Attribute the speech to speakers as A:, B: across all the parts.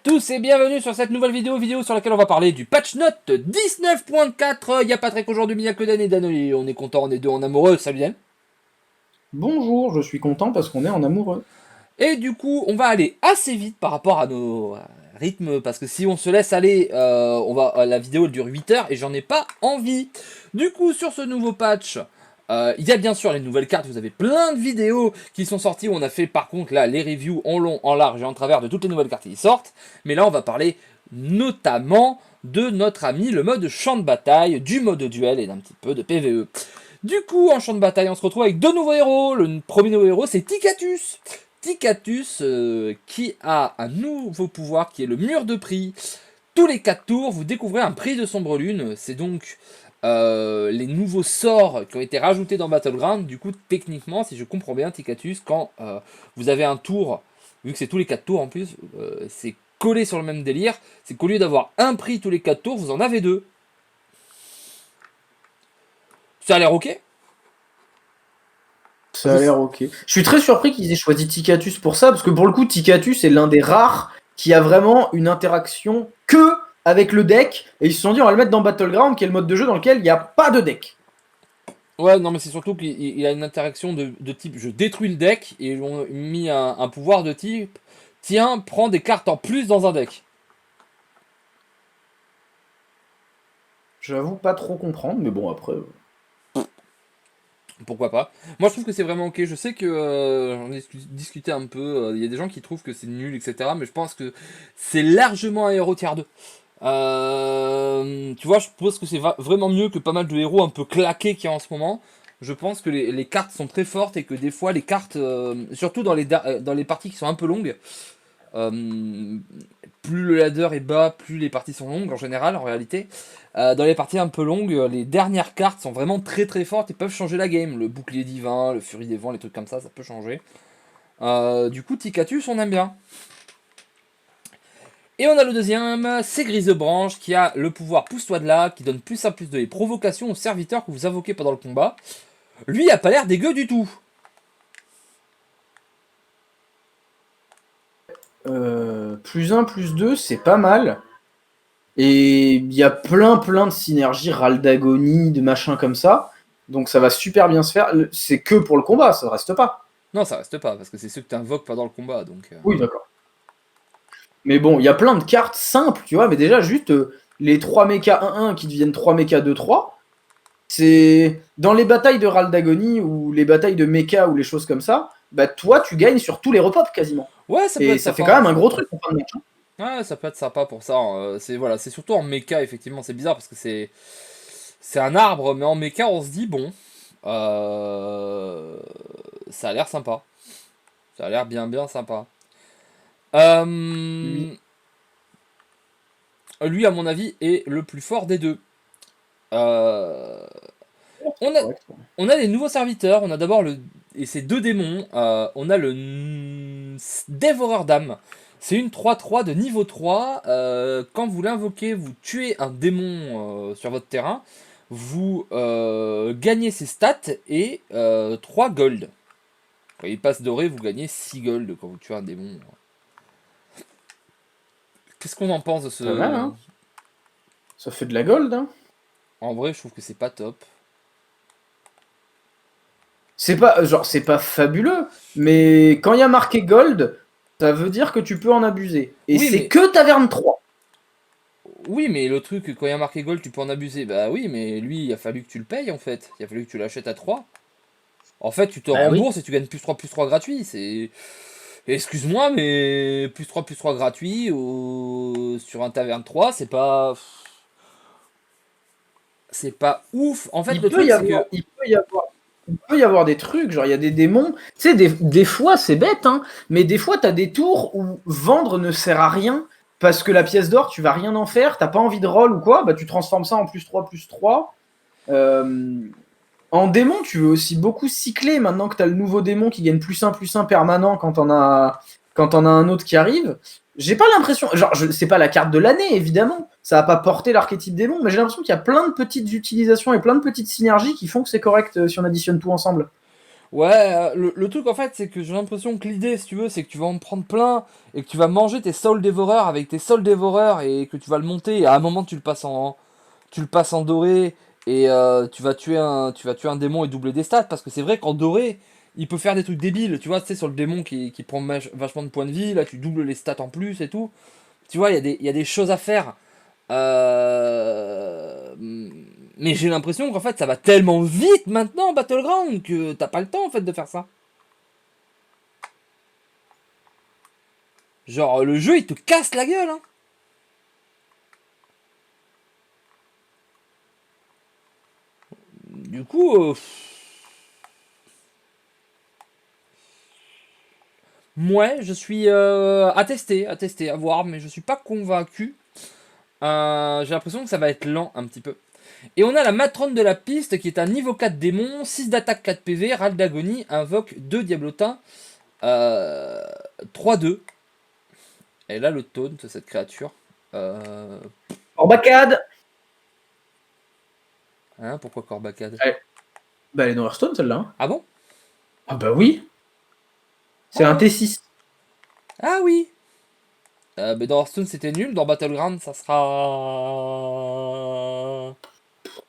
A: Tous et bienvenue sur cette nouvelle vidéo sur laquelle on va parler du patch note 19.4. Il n'y a pas très qu'aujourd'hui, mais il n'y a que Dan et Dan. On est content, on est deux en amoureux. Salut Dan.
B: Bonjour, je suis content parce qu'on est en amoureux.
A: Et du coup, on va aller assez vite par rapport à nos rythmes, parce que si on se laisse aller, la vidéo elle dure 8 heures et j'en ai pas envie. Du coup, sur ce nouveau patch, il y a bien sûr les nouvelles cartes. Vous avez plein de vidéos qui sont sorties où on a fait par contre là les reviews en long, en large et en travers de toutes les nouvelles cartes qui sortent. Mais là, on va parler notamment de notre ami le mode champ de bataille, du mode duel et d'un petit peu de PvE. Du coup, en champ de bataille, on se retrouve avec deux nouveaux héros. Le premier nouveau héros, c'est Tikatus. Tikatus qui a un nouveau pouvoir qui est le mur de prix. Tous les 4 tours, vous découvrez un prix de sombre lune. C'est donc les nouveaux sorts qui ont été rajoutés dans Battleground. Du coup, techniquement, si je comprends bien, Tikatus, quand vous avez un tour, vu que c'est tous les 4 tours en plus, c'est collé sur le même délire. C'est qu'au lieu d'avoir un prix tous les 4 tours, vous en avez deux. Ça a l'air ok?
B: Ça a l'air ok. Je suis très surpris qu'ils aient choisi Tikatus pour ça, parce que pour le coup, Tikatus est l'un des rares qui a vraiment une interaction que avec le deck, et ils se sont dit on va le mettre dans Battleground, qui est le mode de jeu dans lequel il n'y a pas de deck.
A: Ouais, non, mais c'est surtout qu'il a une interaction de type je détruis le deck et ils ont mis un pouvoir de type tiens, prends des cartes en plus dans un deck.
B: J'avoue pas trop comprendre, mais bon après.
A: Pourquoi pas. Moi, je trouve que c'est vraiment ok. Je sais que j'en ai discuté un peu. Il y a des gens qui trouvent que c'est nul, etc. Mais je pense que c'est largement un héros tier 2. Tu vois, je pense que c'est vraiment mieux que pas mal de héros un peu claqués qu'il y a en ce moment. Je pense que les cartes sont très fortes et que des fois les cartes, surtout dans les parties qui sont un peu longues, plus le ladder est bas, plus les parties sont longues en général, en réalité. Dans les parties un peu longues, les dernières cartes sont vraiment très très fortes et peuvent changer la game. Le bouclier divin, le furie des vents, les trucs comme ça peut changer. Du coup, Tikatus, on aime bien. Et on a le deuxième, c'est Grisebranche, qui a le pouvoir pousse-toi de là, qui donne plus 1/+2 les provocations aux serviteurs que vous invoquez pendant le combat. Lui a pas l'air dégueu du tout.
B: +1, +2, c'est pas mal. Et il y a plein de synergies, Raldagonie, de machins comme ça. Donc ça va super bien se faire. C'est que pour le combat, ça reste pas.
A: Non, ça reste pas, parce que c'est ceux que tu invoques pendant le combat, donc...
B: Oui, d'accord. Mais bon, il y a plein de cartes simples, tu vois, mais déjà, juste les 3 mechas 1-1 qui deviennent 3 mechas 2-3, c'est. Dans les batailles de Raldagonie ou les batailles de mecha ou les choses comme ça, bah toi, tu gagnes sur tous les repops quasiment.
A: Ouais, ça peut
B: Et
A: être
B: ça fait
A: sympa.
B: quand même un gros truc pour fin de match.
A: Ouais, ça peut être sympa pour ça. C'est voilà, c'est surtout en méca, effectivement, c'est bizarre parce que c'est un arbre, mais en méca, on se dit bon, euh, ça a l'air sympa. Ça a l'air bien sympa.
B: Lui.
A: Lui, à mon avis, est le plus fort des deux. Euh, on a,
B: Correct.
A: on a des nouveaux serviteurs. On a d'abord et c'est deux démons. On a le Dévoreur d'âme. C'est une 3-3 de niveau 3. Quand vous l'invoquez, vous tuez un démon sur votre terrain. Vous gagnez ses stats et 3 gold. Quand il passe doré, vous gagnez 6 gold quand vous tuez un démon. Qu'est-ce qu'on en pense de
B: Pas mal,
A: ce...
B: hein. Ça fait de la gold, hein.
A: En vrai, je trouve que c'est pas top.
B: C'est pas, genre, c'est pas fabuleux, mais quand il y a marqué gold, ça veut dire que tu peux en abuser. Et
A: Oui,
B: c'est
A: mais
B: que taverne 3.
A: Oui, mais le truc, quand il y a marqué gold, tu peux en abuser. Bah oui, mais lui, il a fallu que tu le payes en fait. Il a fallu que tu l'achètes à 3. En fait, tu te
B: Bah oui.
A: rembourses et tu gagnes plus 3 gratuit. C'est. Excuse-moi, mais plus 3 gratuit sur un taverne 3, c'est pas. C'est pas ouf. En fait,
B: Il
A: le
B: peut
A: truc,
B: y
A: c'est
B: avoir,
A: que.
B: il peut y avoir des trucs, genre il y a des démons. Tu sais, des fois c'est bête, hein, mais des fois t'as des tours où vendre ne sert à rien parce que la pièce d'or, tu vas rien en faire, t'as pas envie de roll ou quoi, bah tu transformes ça en +3/+3. Euh, En démon, tu veux aussi beaucoup cycler maintenant que t'as le nouveau démon qui gagne +1/+1 permanent quand on a un autre qui arrive. J'ai pas l'impression, genre, c'est pas la carte de l'année, évidemment, ça va pas porter l'archétype démon, mais j'ai l'impression qu'il y a plein de petites utilisations et plein de petites synergies qui font que c'est correct si on additionne tout ensemble.
A: Ouais, le truc en fait, c'est que j'ai l'impression que l'idée, si tu veux, c'est que tu vas en prendre plein et que tu vas manger tes saules dévoreurs avec tes saules dévoreurs et que tu vas le monter et à un moment tu le passes en doré et tu vas tuer un démon et doubler des stats parce que c'est vrai qu'en doré, il peut faire des trucs débiles, tu vois, tu sais, sur le démon qui prend vachement de points de vie, là tu doubles les stats en plus et tout. Tu vois, il y a des choses à faire. Euh, Mais j'ai l'impression qu'en fait ça va tellement vite maintenant Battleground que t'as pas le temps en fait de faire ça. Genre le jeu il te casse la gueule hein. Du coup, ouais, je suis à tester, à voir, mais je suis pas convaincu. J'ai l'impression que ça va être lent un petit peu. Et on a la matrone de la piste qui est un niveau 4 démon, 6 d'attaque 4 PV, râle d'agonie, invoque 2 diablotins, euh, 3-2. Elle a le taunt, cette créature. Euh,
B: Orbacade.
A: Hein, pourquoi Corbacade?
B: Ouais. Bah, elle est dans Hearthstone, celle-là. Hein.
A: Ah bon?
B: Ah bah oui. C'est
A: Ah
B: un
A: ouais.
B: T6.
A: Ah oui. Mais dans Hearthstone c'était nul, dans Battleground ça sera...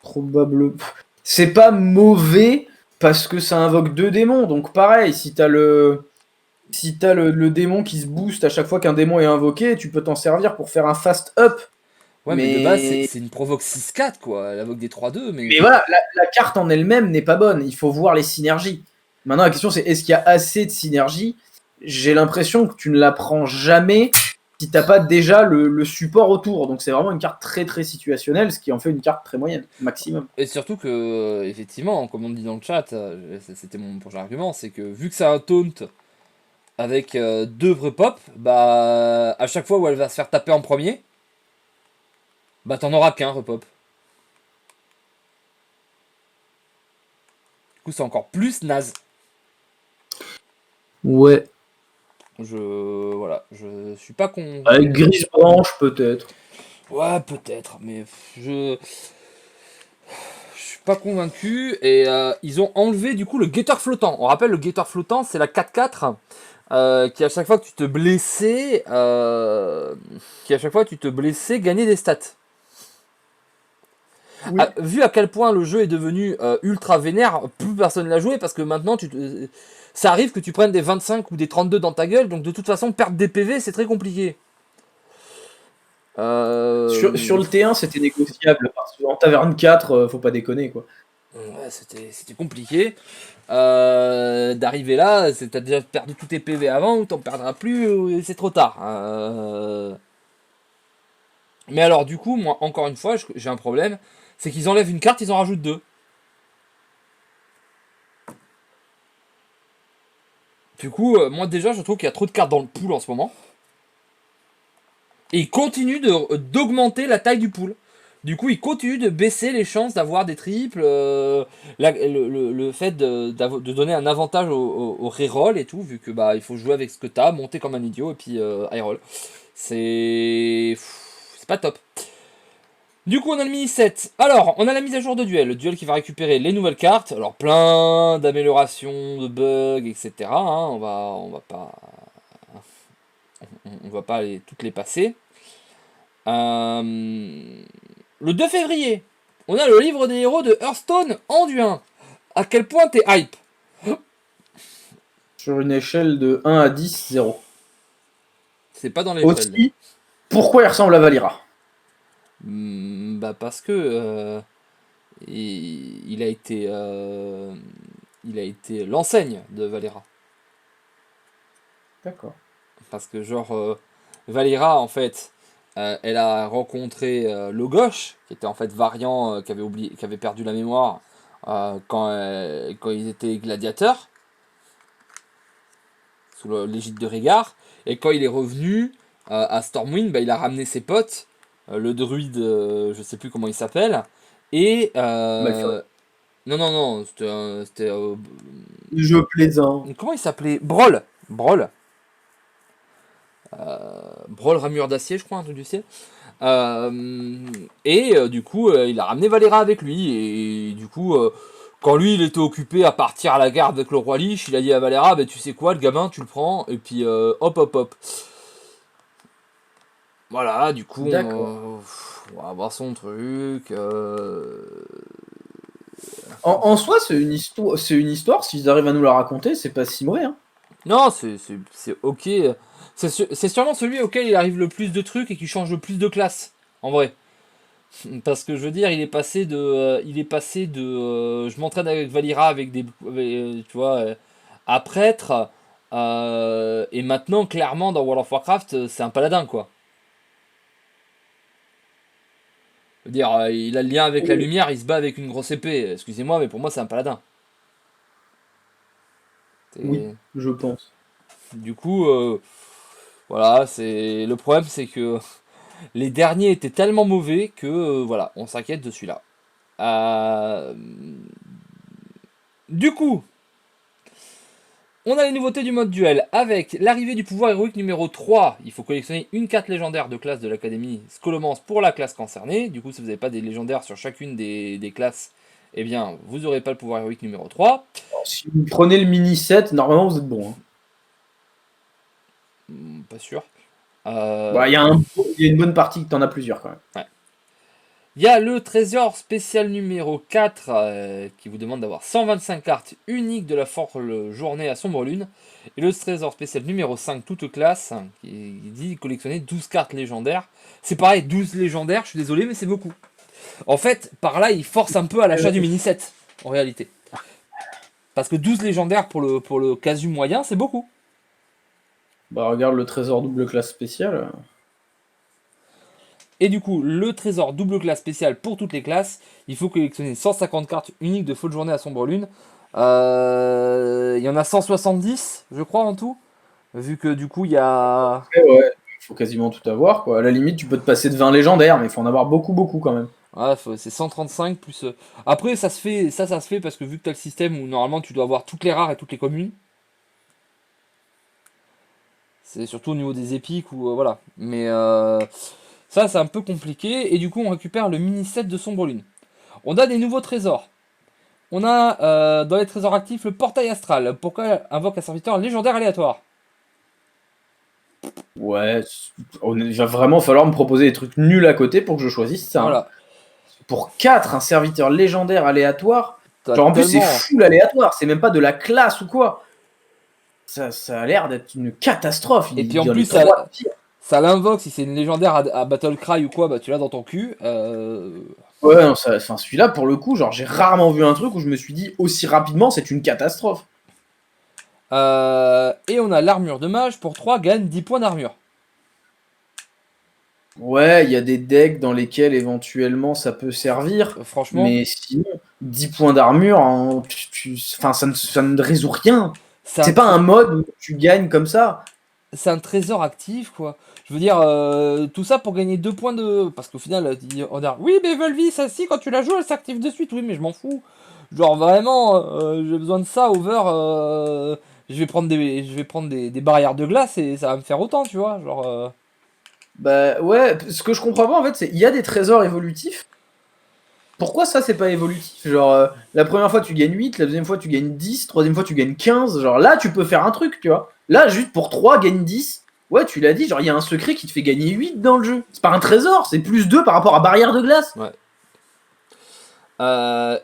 B: Probable. C'est pas mauvais parce que ça invoque 2 démons. Donc pareil, si t'as le démon qui se booste à chaque fois qu'un démon est invoqué, tu peux t'en servir pour faire un fast up.
A: Ouais mais de base
B: Mais,
A: c'est une provoque 6-4 quoi, elle invoque des 3-2 mais...
B: mais voilà, la carte en elle-même n'est pas bonne. Il faut voir les synergies. Maintenant, la question c'est est-ce qu'il y a assez de synergie? J'ai l'impression que tu ne la prends jamais si t'as pas déjà le support autour. Donc c'est vraiment une carte très très situationnelle, ce qui en fait une carte très moyenne, maximum.
A: Et surtout que, effectivement, comme on dit dans le chat, c'était mon prochain argument, c'est que vu que c'est un taunt avec deux vrais pop, bah à chaque fois où elle va se faire taper en premier, bah t'en auras qu'un repop. Du coup c'est encore plus naze.
B: Ouais.
A: Voilà, je suis pas con.
B: Avec grise blanche peut-être.
A: Ouais peut-être, mais je suis pas convaincu. Et ils ont enlevé du coup le guetteur flottant. On rappelle le guetteur flottant, c'est la 4-4. Qui à chaque fois que tu te blessais, gagnait des stats.
B: Oui.
A: Vu à quel point le jeu est devenu ultra vénère, plus personne l'a joué parce que maintenant ça arrive que tu prennes des 25 ou des 32 dans ta gueule, donc de toute façon perdre des PV c'est très compliqué.
B: Sur le T1, c'était négociable. Parce que en taverne 4, faut pas déconner, quoi.
A: Ouais, c'était compliqué. D'arriver là, t'as déjà perdu tous tes PV avant ou t'en perdras plus, et c'est trop tard. Mais alors du coup, moi encore une fois, j'ai un problème, c'est qu'ils enlèvent une carte, ils en rajoutent deux. Du coup, moi déjà, je trouve qu'il y a trop de cartes dans le pool en ce moment. Et ils continuent d'augmenter la taille du pool. Du coup, ils continuent de baisser les chances d'avoir des triples. Le fait de donner un avantage au reroll et tout, vu que bah il faut jouer avec ce que t'as, monter comme un idiot et puis high roll. C'est pas top. Du coup, on a le mini set. Alors, on a la mise à jour de duel. Le duel qui va récupérer les nouvelles cartes. Alors, plein d'améliorations, de bugs, etc. Hein, on va pas toutes les passer. Le 2 février, on a le livre des héros de Hearthstone Anduin. À quel point t'es hype?
B: Sur une échelle de 1 à 10, 0.
A: C'est pas dans l'échelle.
B: Aussi, pourquoi il ressemble à Valira?
A: Bah parce que il a été l'enseigne de Valera.
B: D'accord.
A: Parce que genre Valera en fait, elle a rencontré Logosh, qui était en fait variant, qui avait perdu la mémoire quand ils étaient gladiateurs, sous l'égide de Régard. Et quand il est revenu à Stormwind, bah, il a ramené ses potes, le druide, je sais plus comment il s'appelle, et...
B: Malfoy.
A: non, non, non,
B: Jeu plaisant.
A: comment il s'appelait? Broll. Broll. Broll ramure d'acier, je crois, un truc du ciel. Du coup, il a ramené Valera avec lui. Et du coup, Quand lui, il était occupé à partir à la gare avec le roi Lich, il a dit à Valera, bah, tu sais quoi, le gamin, tu le prends, et puis hop, hop, hop. Voilà, du coup,
B: D'accord.
A: on va voir son truc.
B: En soi, c'est une histoire, s'ils arrivent à nous la raconter, c'est pas si mauvais, hein.
A: Non, c'est ok. C'est sûrement celui auquel il arrive le plus de trucs et qui change le plus de classe, en vrai. Parce que je veux dire, je m'entraîne avec Valira tu vois, à prêtre, et maintenant, clairement, dans World of Warcraft, c'est un paladin, quoi. Je veux dire, il a le lien avec la
B: Oui,
A: lumière, il se bat avec une grosse épée. Excusez-moi, mais pour moi, c'est un paladin.
B: oui,
A: C'est-
B: je pense.
A: Du coup, voilà, le problème, c'est que les derniers étaient tellement mauvais que, voilà, on s'inquiète de celui-là. Euh, Du coup, on a les nouveautés du mode duel avec l'arrivée du pouvoir héroïque numéro 3. Il faut collectionner une carte légendaire de classe de l'académie Scholomance pour la classe concernée. Du coup, si vous n'avez pas des légendaires sur chacune des classes, eh bien, vous n'aurez pas le pouvoir héroïque numéro 3.
B: Alors, si vous prenez le mini set, normalement vous êtes bon, hein.
A: Pas sûr.
B: Bah,
A: Euh,
B: il y a une bonne partie que t'en as plusieurs quand même.
A: ouais. Il y a le trésor spécial numéro 4 qui vous demande d'avoir 125 cartes uniques de la force journée à sombre lune. Et le trésor spécial numéro 5 toute classe qui dit collectionner 12 cartes légendaires. C'est pareil, 12 légendaires, je suis désolé mais c'est beaucoup. En fait, par là, il force un peu à l'achat du
B: Euh,
A: mini-set, en réalité. Parce que 12 légendaires pour le casu moyen, c'est beaucoup.
B: Bah, regarde le trésor double classe spécial.
A: Et du coup, le trésor double classe spécial pour toutes les classes, il faut collectionner 150 cartes uniques de faute journée à sombre lune. Il y en a 170, je crois, en tout. Vu que du coup, il y a.
B: Ouais, il faut quasiment tout avoir, quoi. À la limite, tu peux te passer de 20 légendaires, mais il faut en avoir beaucoup, beaucoup quand même.
A: Ouais, c'est 135 plus. Après, ça se fait parce que vu que tu as le système où normalement tu dois avoir toutes les rares et toutes les communes, c'est surtout au niveau des épiques ou voilà. Mais ça, c'est un peu compliqué. Et du coup, on récupère le mini set de sombre lune. On a des nouveaux trésors. On a dans les trésors actifs le portail astral. Pourquoi invoque un serviteur légendaire aléatoire?
B: Ouais, il va vraiment falloir me proposer des trucs nuls à côté pour que je choisisse ça, hein.
A: Voilà.
B: Pour 4, un serviteur légendaire aléatoire.
A: T'as
B: Genre en plus, c'est
A: tellement.
B: full aléatoire, c'est même pas de la classe ou quoi. Ça a l'air d'être une catastrophe.
A: Et
B: Il
A: puis en
B: vient les
A: plus,
B: 3 pires.
A: ça l'invoque. Si c'est une légendaire à Battle Cry ou quoi, bah tu l'as dans ton cul.
B: Ouais, non, enfin, celui-là, pour le coup, genre, j'ai rarement vu un truc où je me suis dit aussi rapidement, c'est une catastrophe.
A: Et on a l'armure de mage pour 3 gagne 10 points d'armure.
B: Ouais, il y a des decks dans lesquels éventuellement ça peut servir,
A: Franchement,
B: mais sinon, 10 points d'armure, hein, enfin, ça ne résout rien.
A: c'est un,
B: C'est pas
A: tré-
B: un mode où tu gagnes comme ça.
A: c'est un trésor actif, quoi. Je veux dire, tout ça pour gagner 2 points de. Parce qu'au final, on a. Oui, mais Volvi, ça si, quand tu la joues, elle s'active de suite. Oui, mais je m'en fous. Genre, vraiment, j'ai besoin de ça, over. Je vais prendre des barrières de glace et ça va me faire autant, tu vois. Genre.
B: Bah ouais, ce que je comprends pas en fait, c'est il y a des trésors évolutifs. Pourquoi ça c'est pas évolutif? Genre la première fois tu gagnes 8, la deuxième fois tu gagnes 10, troisième fois tu gagnes 15. Genre là tu peux faire un truc, tu vois. Là juste pour 3 gagne 10. Ouais, tu l'as dit, genre il y a un secret qui te fait gagner 8 dans le jeu. C'est pas un trésor, c'est plus 2 par rapport à barrière de glace.
A: Ouais.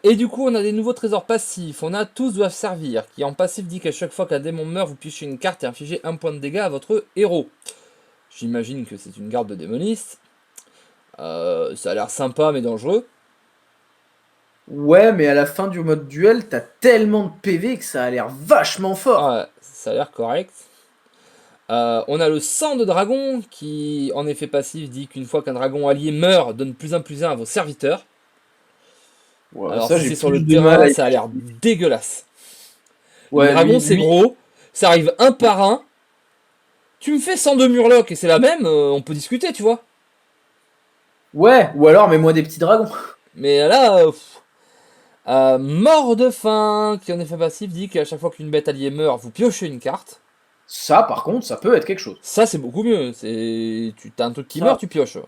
A: Et du coup, on a des nouveaux trésors passifs. On a tous doivent servir, qui en passif dit qu'à chaque fois qu'un démon meurt, vous piochez une carte et infligez un point de dégâts à votre héros. J'imagine que c'est une garde de démoniste. Ça a l'air sympa mais dangereux.
B: Ouais, mais à la fin du mode duel, t'as tellement de PV que ça a l'air vachement fort.
A: Ouais, ça a l'air correct. On a le sang de dragon qui, en effet passif, dit qu'une fois qu'un dragon allié meurt, donne +1/+1 à vos serviteurs.
B: Ouais,
A: Alors
B: ça
A: si
B: j'ai
A: c'est sur le
B: plus de mal
A: terrain,
B: à...
A: ça a l'air dégueulasse. Les
B: Ouais,
A: dragons c'est
B: lui...
A: gros, ça arrive un par un. Tu me fais 102 murlocs et c'est la même, on peut discuter, tu vois.
B: Ouais, ou alors mets-moi des petits dragons.
A: Mais là, mort de faim, qui en effet passif, dit qu'à chaque fois qu'une bête alliée meurt, vous piochez une carte.
B: Ça par contre, ça peut être quelque chose.
A: Ça c'est beaucoup mieux. C'est, tu as un truc qui meurt,
B: Ça,
A: tu pioches.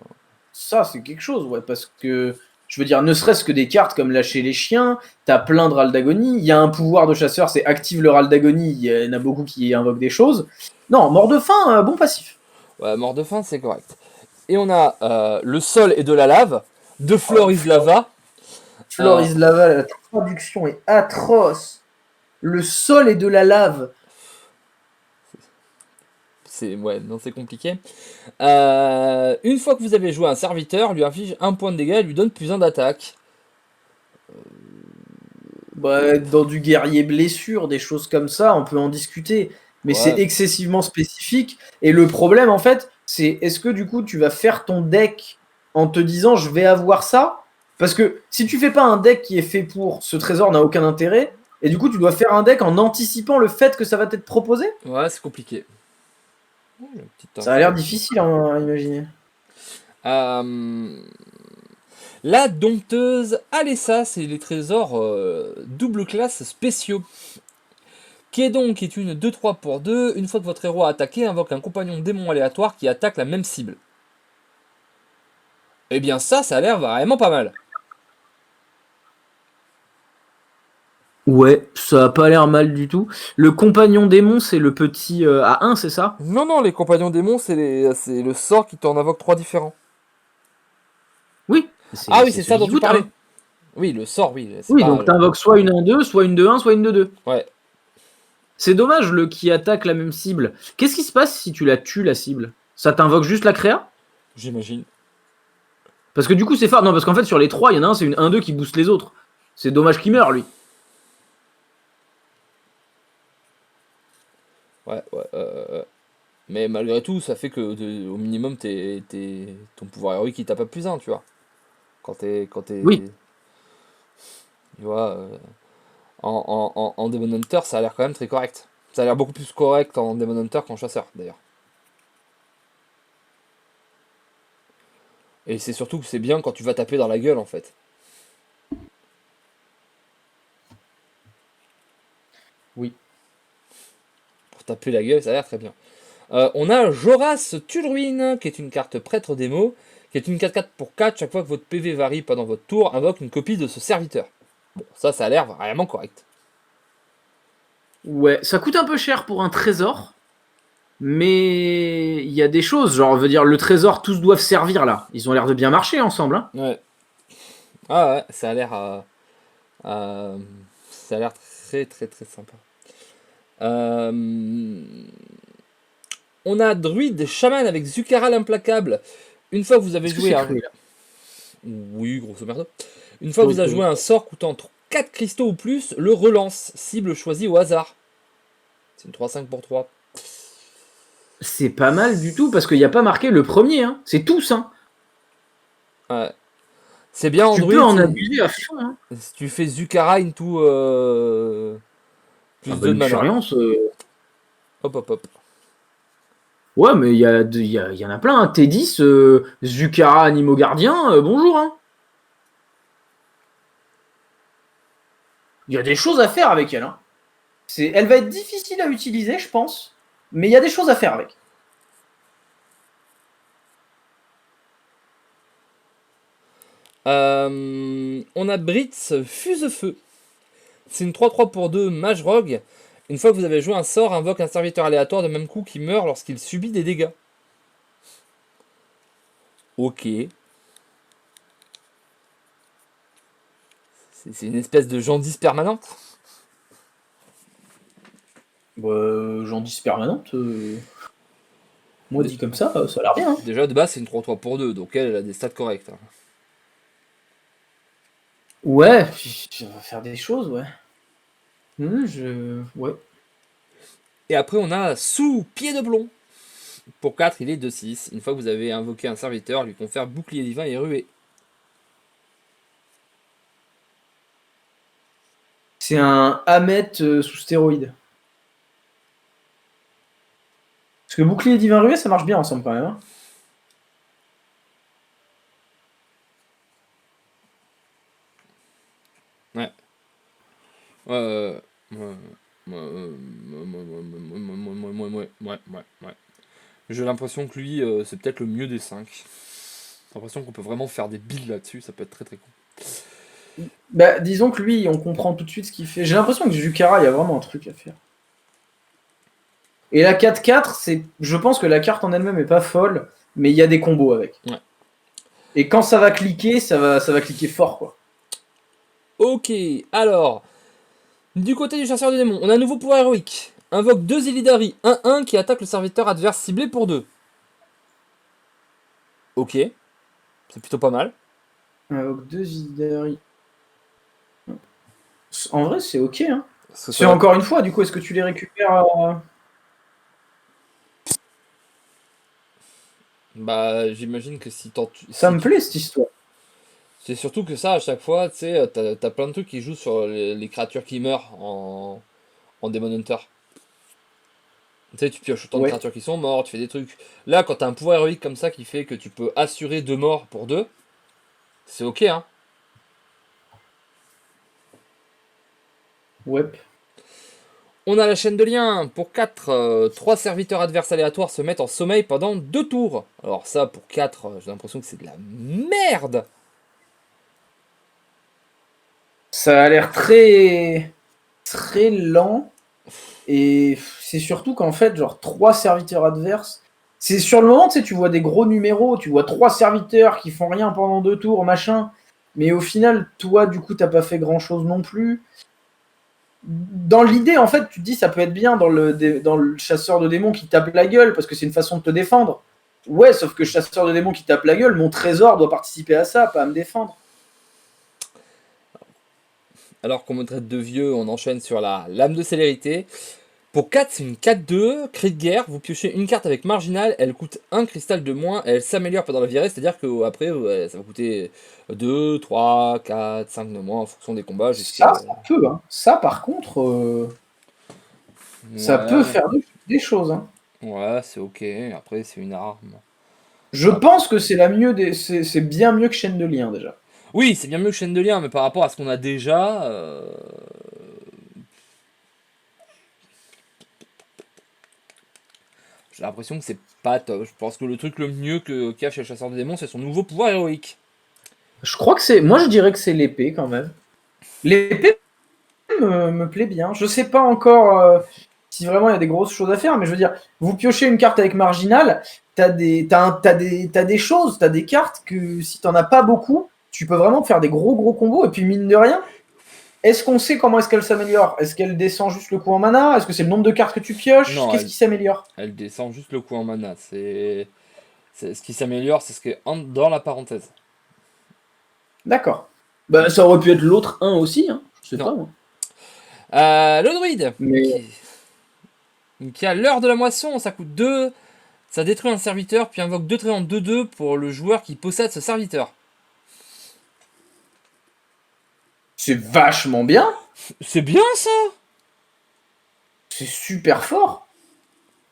B: ça c'est quelque chose, ouais, parce que Je veux dire, ne serait-ce que des cartes comme lâcher les chiens, t'as plein de râles d'agonie. Il y a un pouvoir de chasseur, c'est active le râle d'agonie. Il y en a beaucoup qui invoquent des choses. Non, mort de faim, bon passif.
A: Ouais, mort de faim, c'est correct. Et on a le sol et de la lave, de
B: Oh,
A: Floris Lava.
B: Floris Lava, la traduction est atroce. Le sol est de la lave.
A: Ouais, non, c'est compliqué. Une fois que vous avez joué un serviteur, lui inflige 1 point de dégâts et lui donne plus 1 d'attaque.
B: Bah, dans du guerrier blessure, des choses comme ça, on peut en discuter. Mais c'est
A: Ouais,
B: excessivement spécifique. Et le problème, en fait, c'est est-ce que du coup, tu vas faire ton deck en te disant je vais avoir ça? Parce que si tu fais pas un deck qui est fait pour ce trésor n'a aucun intérêt. Et du coup, tu dois faire un deck en anticipant le fait que ça va t'être proposé.
A: ouais, c'est compliqué.
B: Ça a l'air difficile à imaginer.
A: La dompteuse Alessa, c'est les trésors double classe spéciaux. Qui est une 2-3 pour 2. Une fois que votre héros a attaqué, invoque un compagnon démon aléatoire qui attaque la même cible. Eh bien ça a l'air vraiment pas mal.
B: Ouais, ça a pas l'air mal du tout. Le compagnon démon, c'est le petit à 1, c'est ça?
A: Non, non, les compagnons démons, c'est le sort qui t'en invoque 3 différents.
B: Oui.
A: Ah oui,
B: C'est
A: c'est ça
B: celui
A: dont
B: qui
A: tu
B: coûte
A: parlais.
B: 1.
A: Oui, le sort, oui. C'est
B: Oui,
A: pas
B: donc t'invoques soit une 1-2, soit une 2-1, soit une 2-2.
A: Ouais,
B: C'est dommage le qui attaque la même cible. Qu'est-ce qui se passe si tu la tues la cible? Ça t'invoque juste la créa?
A: j'imagine.
B: Parce que du coup c'est fort. Non, parce qu'en fait sur les 3, il y en a un, c'est une 1-2 qui booste les autres. C'est dommage qu'il meure lui.
A: Ouais, ouais. Mais malgré tout, ça fait que au minimum, ton pouvoir héroïque il tape à plus 1, tu vois. Quand t'es.
B: Oui.
A: Tu vois, en Demon Hunter, ça a l'air quand même très correct. Ça a l'air beaucoup plus correct en Demon Hunter qu'en chasseur, d'ailleurs. Et c'est surtout que c'est bien quand tu vas taper dans la gueule, en fait.
B: Oui.
A: Pour taper la gueule, ça a l'air très bien. On a Joras Tulruin, qui est une carte prêtre démo, qui est une 4-4 pour 4. Chaque fois que votre PV varie pendant votre tour, invoque une copie de ce serviteur. Bon, ça a l'air vraiment correct.
B: Ouais, ça coûte un peu cher pour un trésor. Mais il y a des choses, genre, je veux dire, le trésor, tous doivent servir là. Ils ont l'air de bien marcher ensemble. Hein.
A: Ouais. Ah ouais, ça a l'air très très très sympa. On a Druide Shaman avec Zukara l'implacable. Une fois que vous avez
B: Est-ce que
A: joué
B: c'est
A: un.
B: cru là?
A: Oui, grosso merdo. Une fois que vous avez joué
B: Oui.
A: un sort coûtant 4 cristaux ou plus, le relance. Cible choisie au hasard. C'est une 3-5 pour 3.
B: C'est pas mal du tout parce qu'il n'y a pas marqué le premier. Hein. C'est tous. Hein.
A: Ouais. C'est bien
B: Tu
A: Android.
B: peux en abuser à fond. Hein.
A: Si tu fais Zukara into
B: Ah
A: plus
B: bah
A: 2 de mana.
B: Luxuriance.
A: Hop hop hop.
B: Ouais, mais il y en a plein. Hein. T10, Zukara, Animo Gardien, bonjour. Hein. Il y a des choses à faire avec elle. Hein. Elle va être difficile à utiliser, je pense. Mais il y a des choses à faire avec.
A: On a Britz Fuse-Feu. C'est une 3-3 pour 2 Mage Rogue. Une fois que vous avez joué un sort, invoque un serviteur aléatoire de même coup qui meurt lorsqu'il subit des dégâts. Ok. C'est une espèce de jaundice permanente.
B: Jaundice permanente. Moi, dit comme ça a l'air bien. Hein.
A: Déjà, de base, c'est une 3-3 pour 2, donc elle a des stats correctes. Hein.
B: Ouais, ça va faire des choses, ouais. Ouais.
A: Et après, on a Sous Pied de Plomb. Pour 4, il est 2-6. Une fois que vous avez invoqué un serviteur, lui confère bouclier divin et ruée.
B: C'est un Hamet sous stéroïde. Parce que bouclier et divin ruée, ça marche bien ensemble quand même. Hein.
A: Ouais. Ouais. J'ai l'impression que lui, c'est peut-être le mieux des 5. J'ai l'impression qu'on peut vraiment faire des builds là-dessus, ça peut être très très cool.
B: Bah, disons que lui, on comprend tout de suite ce qu'il fait. J'ai l'impression que Jukara, il y a vraiment un truc à faire. Et la 4-4, je pense que la carte en elle-même est pas folle, mais il y a des combos avec.
A: Ouais.
B: Et quand ça va cliquer, ça va cliquer fort, quoi.
A: Ok, alors, du côté du chasseur de démons, on a un nouveau pouvoir héroïque. Invoque 2 Illidari 1-1 qui attaque le serviteur adverse ciblé pour 2. Ok, c'est plutôt pas mal.
B: Avec 2 Illidari. En vrai, c'est ok. Hein.
A: C'est
B: C'est encore une fois, du coup, est-ce que tu les récupères
A: Bah, j'imagine que si t'en...
B: Ça me plaît, cette histoire.
A: C'est surtout que ça, à chaque fois, tu sais, t'as plein de trucs qui jouent sur les créatures qui meurent en Demon Hunter. Tu sais, tu pioches autant de
B: Ouais.
A: créatures qui sont mortes, tu fais des trucs. Là, quand t'as un pouvoir héroïque comme ça qui fait que tu peux assurer 2 morts pour 2, c'est ok, hein.
B: Ouais.
A: On a la chaîne de liens. Pour 4, 3 serviteurs adverses aléatoires se mettent en sommeil pendant 2 tours. Alors ça, pour 4, j'ai l'impression que c'est de la merde.
B: Ça a l'air très très lent. Et c'est surtout qu'en fait, genre 3 serviteurs adverses. C'est sur le moment, tu sais, tu vois des gros numéros, tu vois 3 serviteurs qui font rien pendant 2 tours, machin. Mais au final, toi, du coup, t'as pas fait grand chose non plus. Dans l'idée, en fait, tu te dis ça peut être bien dans le chasseur de démons qui tape la gueule parce que c'est une façon de te défendre. Ouais, sauf que chasseur de démons qui tape la gueule, mon trésor doit participer à ça, pas à me défendre.
A: Alors qu'on me traite de vieux, on enchaîne sur la lame de célérité. Pour 4, c'est une 4-2, cri de guerre, vous piochez une carte avec marginal, elle coûte 1 cristal de moins, et elle s'améliore pendant la virée, c'est-à-dire qu'après, ça va coûter 2, 3, 4, 5 de moins en fonction des combats.
B: Ça peut, hein. Ça, par contre, ça peut
A: Ouais,
B: faire des choses. Hein.
A: ouais, c'est ok, après c'est une arme.
B: Je pense que c'est c'est bien mieux que chaîne de lien déjà.
A: Oui, c'est bien mieux que chaîne de lien, mais par rapport à ce qu'on a déjà, j'ai l'impression que c'est pas top. Je pense que le truc le mieux qu'il y a chez le chasseur de démons, c'est son nouveau pouvoir héroïque.
B: Je crois que c'est. Moi, je dirais que c'est l'épée quand même. L'épée me plaît bien. Je sais pas encore si vraiment il y a des grosses choses à faire, mais je veux dire, vous piochez une carte avec marginal, t'as des choses, t'as des cartes que si t'en as pas beaucoup, tu peux vraiment faire des gros combos. Et puis mine de rien, est-ce qu'on sait comment est-ce qu'elle s'améliore? Est-ce qu'elle descend juste le coup en mana? Est-ce que c'est le nombre de cartes que tu pioches?
A: Non,
B: Qu'est-ce qui s'améliore?
A: elle descend juste le coup en mana. Ce qui s'améliore, c'est ce qui est dans la parenthèse.
B: D'accord. Bah, ça aurait pu être l'autre 1 aussi, hein. Je sais
A: Non.
B: pas, moi.
A: Le druide,
B: Mais
A: qui a l'heure de la moisson, ça coûte 2. Ça détruit un serviteur, puis invoque 2 traits en 2-2 pour le joueur qui possède ce serviteur.
B: c'est vachement bien.
A: C'est bien ça.
B: C'est super fort.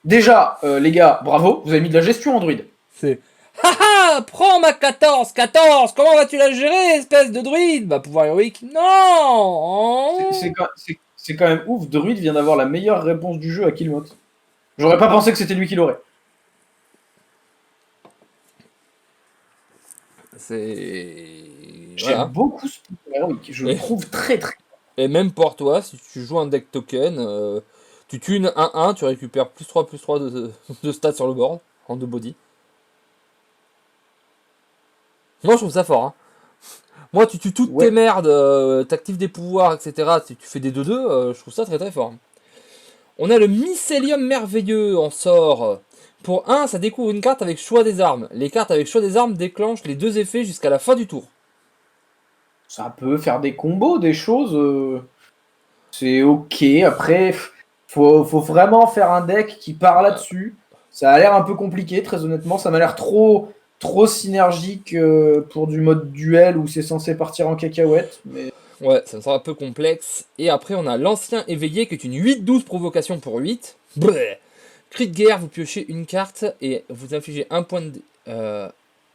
B: Déjà, les gars, bravo, vous avez mis de la gestion Android.
A: C'est haha, prends ma 14, 14, comment vas-tu la gérer, espèce de druide? Bah, pouvoir héroïque, non.
B: C'est quand même ouf, Druid vient d'avoir la meilleure réponse du jeu à Killmot. J'aurais pas pensé que c'était lui qui l'aurait.
A: C'est.
B: J'aime
A: Voilà.
B: beaucoup ce pouvoir héroïque, je le trouve très.
A: Et même pour toi, si tu joues un deck token, tu tues une 1-1, tu récupères plus 3 de stats sur le board, en 2 body. Moi, je trouve ça fort. Hein. Moi, tu tues toutes tes merdes, t'actives des pouvoirs, etc. Si tu fais des 2-2, je trouve ça très fort. On a le Mycélium merveilleux en sort. Pour 1, ça découvre une carte avec choix des armes. Les cartes avec choix des armes déclenchent les 2 effets jusqu'à la fin du tour.
B: Ça peut faire des combos, des choses. C'est ok. Après, faut vraiment faire un deck qui part là-dessus. Ça a l'air un peu compliqué, très honnêtement. Ça m'a l'air trop synergique pour du mode duel où c'est censé partir en cacahuète. Mais
A: Ouais, ça me semble un peu complexe. Et après, on a l'ancien éveillé qui est une 8-12 provocation pour 8. Bleh. Cri de guerre, vous piochez une carte et vous infligez un point de...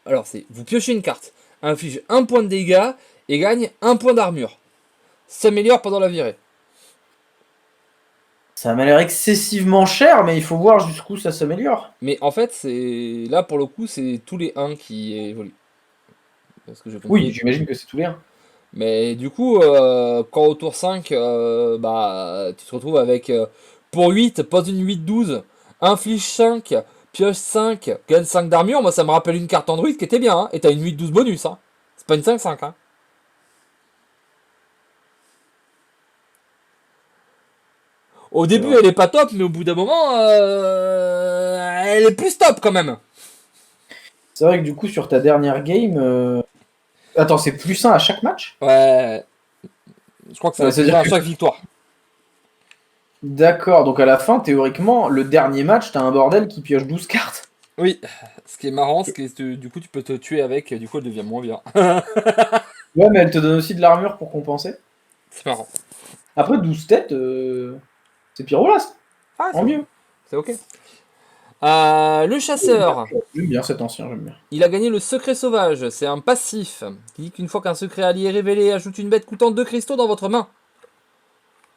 A: alors, c'est vous piochez une carte, inflige un point de dégâts et gagne un point d'armure. S'améliore pendant la virée.
B: ça m'a l'air excessivement cher, mais il faut voir jusqu'où ça s'améliore.
A: Mais en fait, c'est là pour le coup, c'est tous les 1 qui évoluent. Parce que j'ai
B: Oui,
A: compris.
B: j'imagine que c'est tous les 1.
A: Mais du coup, quand au tour 5, bah, tu te retrouves avec pour 8, pose une 8-12, inflige 5, pioche 5, gagne 5 d'armure, moi ça me rappelle une carte Android qui était bien, hein, et t'as une 8-12 bonus, hein. C'est pas une 5-5, hein. Au
B: C'est
A: début
B: vrai.
A: elle est pas top, mais au bout d'un moment, elle est plus top quand même.
B: C'est vrai que du coup, sur ta dernière game. Attends, c'est plus 1 à chaque match?
A: Ouais, je crois que c'est plus
B: C'est-à-dire
A: un à
B: que.
A: chaque victoire.
B: D'accord, donc à la fin, théoriquement, le dernier match, t'as un bordel qui pioche 12 cartes.
A: Oui, ce qui est marrant, c'est que du coup tu peux te tuer avec, du coup elle devient moins bien.
B: Ouais, mais elle te donne aussi de l'armure pour compenser.
A: C'est marrant.
B: Après, 12 têtes, c'est Pyroblast.
A: Ah,
B: En mieux.
A: c'est ok. Le chasseur,
B: J'aime bien cet ancien, j'aime bien.
A: il a gagné le secret sauvage. C'est un passif qui dit qu'une fois qu'un secret allié est révélé, ajoute une bête coûtant 2 cristaux dans votre main.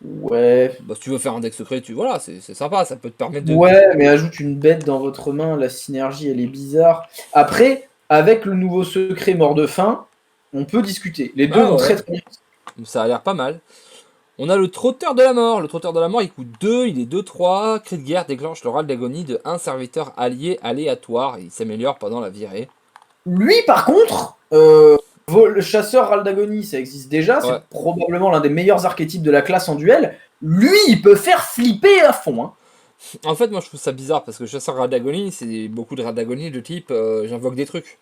B: Ouais.
A: Bah, si tu veux faire un deck secret, voilà, c'est sympa, ça peut te permettre de.
B: Ouais, mais ajoute une bête dans votre main, la synergie, elle est bizarre. Après, avec le nouveau secret mort de faim, on peut discuter. Les deux
A: Ah
B: vont
A: ouais,
B: très très bien.
A: ça a l'air pas mal. On a le trotteur de la mort. Le trotteur de la mort, il coûte 2, il est 2-3. Cri de guerre déclenche l'oral d'agonie de un serviteur allié aléatoire. Il s'améliore pendant la virée.
B: Lui, par contre, le chasseur Raldagoni, ça existe déjà.
A: Ouais.
B: C'est probablement l'un des meilleurs archétypes de la classe en duel. Lui, il peut faire flipper à fond. Hein.
A: En fait, moi je trouve ça bizarre parce que chasseur Radagonie, c'est beaucoup de Radagonie de type j'invoque des trucs.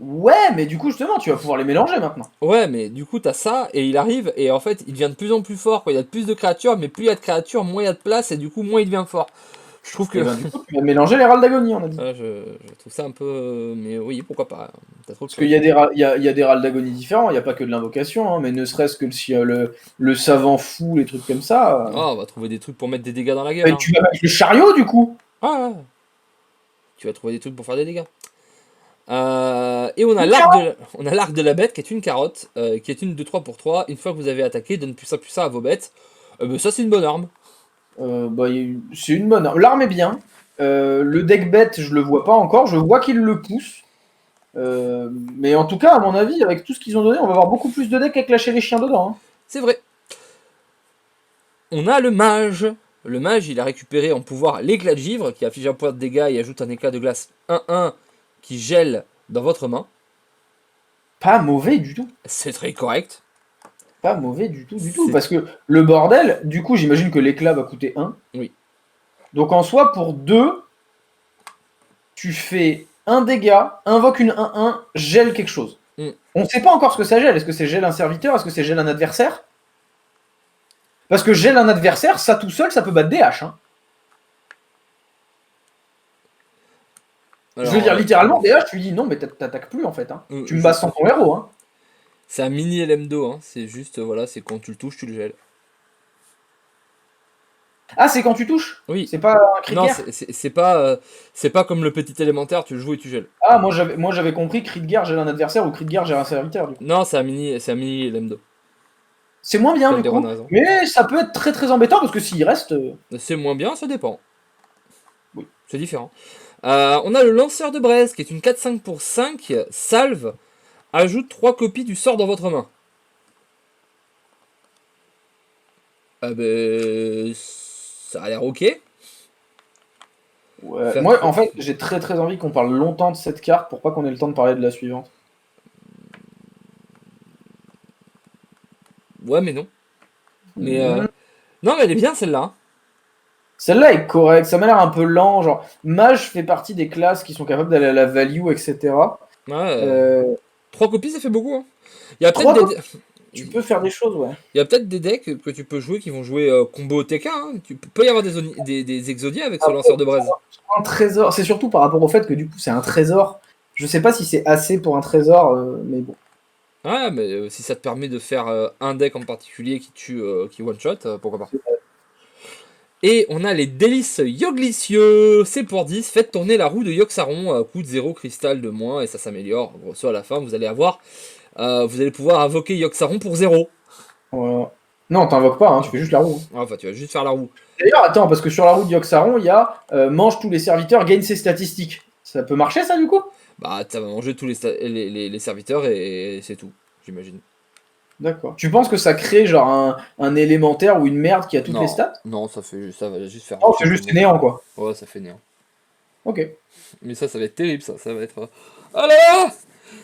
B: Ouais, mais du coup, justement, tu vas pouvoir les mélanger maintenant.
A: Ouais, mais du coup, t'as ça, et il arrive, et en fait, il devient de plus en plus fort. Quoi. Il y a de plus de créatures, mais plus il y a de créatures, moins il y a de place, et du coup, moins il devient fort. Je trouve que.
B: Et ben, du coup, tu vas mélanger les Raldagoni, on a dit.
A: Ouais, je trouve ça un peu. Mais oui, pourquoi pas. T'as trop de
B: Parce qu'il
A: choix.
B: y a il y a des Raldagoni différents, il n'y a pas que de l'invocation, hein, mais ne serait-ce que le savant fou, les trucs comme ça.
A: Ah, on va trouver des trucs pour mettre des dégâts dans la gueule.
B: Mais
A: Hein.
B: tu vas mettre le chariot, du coup.
A: Ah, ouais. Tu vas trouver des trucs pour faire des dégâts. Et on a l'arc de la bête qui est une carotte, qui est une de 3 pour 3. Une fois que vous avez attaqué, donne plus ça à vos bêtes. Ben, ça, c'est une bonne arme.
B: Bah, c'est une bonne. L'arme est bien. Le deck bête, je le vois pas encore. Je vois qu'il le pousse. Mais en tout cas, à mon avis, avec tout ce qu'ils ont donné, on va avoir beaucoup plus de decks avec lâcher les chiens dedans. Hein.
A: C'est vrai. On a le mage. Le mage, il a récupéré en pouvoir l'éclat de givre, qui affiche un point de dégâts et ajoute un éclat de glace 1-1 qui gèle dans votre main.
B: Pas mauvais du tout.
A: C'est très correct.
B: Pas mauvais du tout, du tout.
A: C'est-
B: Parce que le bordel, du coup, j'imagine que l'éclat va coûter 1.
A: Oui.
B: Donc en soi, pour 2, tu fais un dégât, invoque une 1-1, gèle quelque chose.
A: Mm.
B: On ne sait pas encore ce que ça gèle. Est-ce que c'est gèle un serviteur? Est-ce que c'est gèle un adversaire? Parce que gèle un adversaire, ça tout seul, ça peut battre des haches. Hein.
A: Alors,
B: Je veux dire, littéralement, des haches, tu lui dis non, mais t'attaques plus en fait. Hein. Tu me bats sans ton héros. Hein.
A: c'est un mini LM2, hein. C'est juste, voilà, c'est quand tu le touches, tu le gèles.
B: Ah, c'est quand tu touches?
A: Oui.
B: C'est pas un cri de
A: Non,
B: guerre?
A: c'est pas comme le petit élémentaire, tu le joues et tu gèles.
B: Ah, moi j'avais compris cri de guerre gèle un adversaire ou cri de guerre gèle un serviteur. Du coup.
A: Non, c'est un mini LM2.
B: C'est moins bien du
A: Calderon
B: coup.
A: a raison.
B: Mais ça peut être très très embêtant parce que s'il reste.
A: C'est moins bien, ça dépend.
B: Oui.
A: C'est différent. On a le lanceur de braise qui est une 4-5 pour 5, salve, ajoute 3 copies du sort dans votre main. Ah ben, ça a l'air ok.
B: Ouais. Moi en fait j'ai très très envie qu'on parle longtemps de cette carte pour pas qu'on ait le temps de parler de la suivante.
A: Ouais, mais non. Mais non, mais elle est bien celle-là. Hein.
B: Celle-là est correcte, ça m'a l'air un peu lent, genre mage fait partie des classes qui sont capables d'aller à la value, etc.
A: Ouais, 3 copies, ça fait beaucoup. Hein. Il y a
B: Trois
A: peut-être des...
B: Tu peux faire des choses, ouais.
A: Il y a peut-être des decks que tu peux jouer qui vont jouer combo TK. Hein. Tu peut y avoir des exodias avec ce lanceur de braise.
B: Un trésor, c'est surtout par rapport au fait que du coup c'est un trésor. Je sais pas si c'est assez pour un trésor, mais bon.
A: Ouais, mais si ça te permet de faire un deck en particulier qui tue, qui one shot, pourquoi pas. Et on a les délices yoglicieux, c'est pour 10, faites tourner la roue de Yogg-Saron, coûte 0 cristal de moins et ça s'améliore. Grosso à la fin, vous allez pouvoir invoquer Yogg-Saron pour 0.
B: Voilà. Non, t'invoques pas, hein, tu fais juste la roue. Hein.
A: Enfin, tu vas juste faire la roue.
B: D'ailleurs, attends, parce que sur la roue de Yogg-Saron, il y a mange tous les serviteurs, gagne ses statistiques. Ça peut marcher ça du coup?
A: Bah, ça va manger tous les serviteurs et c'est tout. j'imagine.
B: D'accord. Tu penses que ça crée genre un élémentaire ou une merde qui a toutes les stats?
A: Non, ça va juste faire.
B: Oh, c'est juste néant, quoi.
A: Ouais, ça fait néant.
B: Ok.
A: Mais ça va être terrible, ça va être. Ah là là,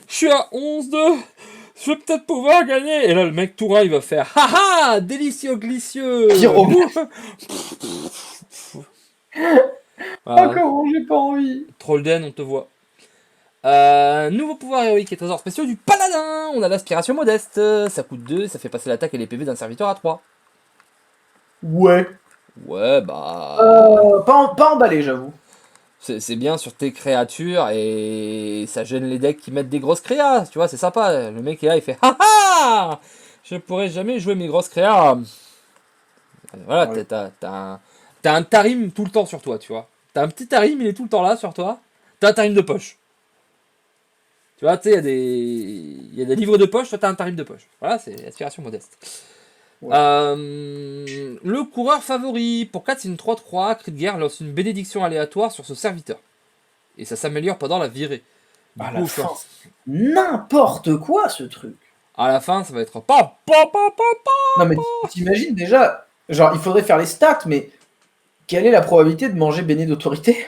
A: je suis à 11-2. Je vais peut-être pouvoir gagner. Et là, le mec tout il va faire haha, délicieux, glicieux.
B: Pyro.
A: Voilà.
B: Oh, comment j'ai pas envie.
A: Trollden, on te voit. Nouveau pouvoir héroïque et trésors spéciaux du paladin. On a l'aspiration modeste. Ça coûte 2, ça fait passer l'attaque et les PV d'un serviteur à 3.
B: Ouais.
A: Ouais, bah.
B: Pas emballé, j'avoue.
A: C'est bien sur tes créatures et ça gêne les decks qui mettent des grosses créas. Tu vois, c'est sympa. Le mec est là, il fait haha, je pourrais jamais jouer mes grosses créas. Voilà,
B: Ouais.
A: t'as un Tarim tout le temps sur toi, tu vois. T'as un petit Tarim, il est tout le temps là sur toi. T'as un Tarim de poche. Tu vois, tu sais, il y a des livres de poche, toi t'as un Tarim de poche. Voilà, c'est aspiration modeste.
B: Ouais.
A: Le coureur favori. Pour 4, c'est une 3-3. Cri de guerre lance une bénédiction aléatoire sur ce serviteur. Et ça s'améliore pendant la virée. Du
B: À
A: coup,
B: la fin, c'est n'importe quoi, ce truc.
A: à la fin, ça va être pa, pa, pa, pa, pa.
B: Non, mais t'imagines déjà, genre, il faudrait faire les stats, mais quelle est la probabilité de manger béné d'autorité?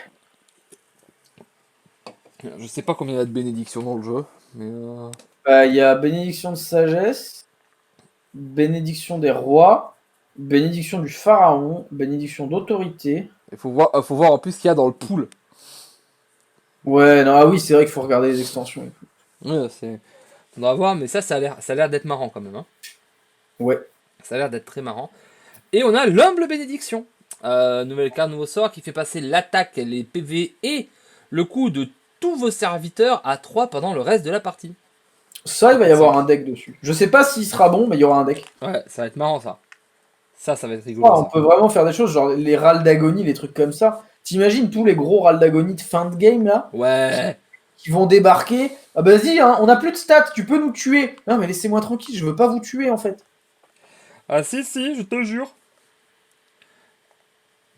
A: Je sais pas combien il y a de bénédictions dans le jeu, mais
B: Bah, il y a bénédiction de sagesse, bénédiction des rois, bénédiction du pharaon, bénédiction d'autorité.
A: il faut voir en plus ce qu'il y a dans le pool.
B: Ouais, non, ah oui, c'est vrai qu'il faut regarder les extensions. Et tout.
A: Ouais, faudra voir, mais ça a l'air d'être marrant quand même. Hein.
B: Ouais.
A: Ça a l'air d'être très marrant. Et on a l'humble bénédiction. Nouvelle carte, nouveau sort qui fait passer l'attaque, les PV et le coût de tous vos serviteurs à 3 pendant le reste de la partie.
B: Ça, il va y avoir un deck dessus. Je sais pas s'il sera bon, mais il y aura un deck.
A: Ouais, ça va être marrant ça. Ça va être rigolo.
B: Ah, on peut vraiment faire des choses, genre les râles d'agonie, les trucs comme ça. T'imagines tous les gros râles d'agonie de fin de game là,
A: Ouais.
B: qui vont débarquer. Ah bah vas-y, hein, on a plus de stats, tu peux nous tuer. Non mais laissez-moi tranquille, je veux pas vous tuer en fait.
A: Ah si, je te jure.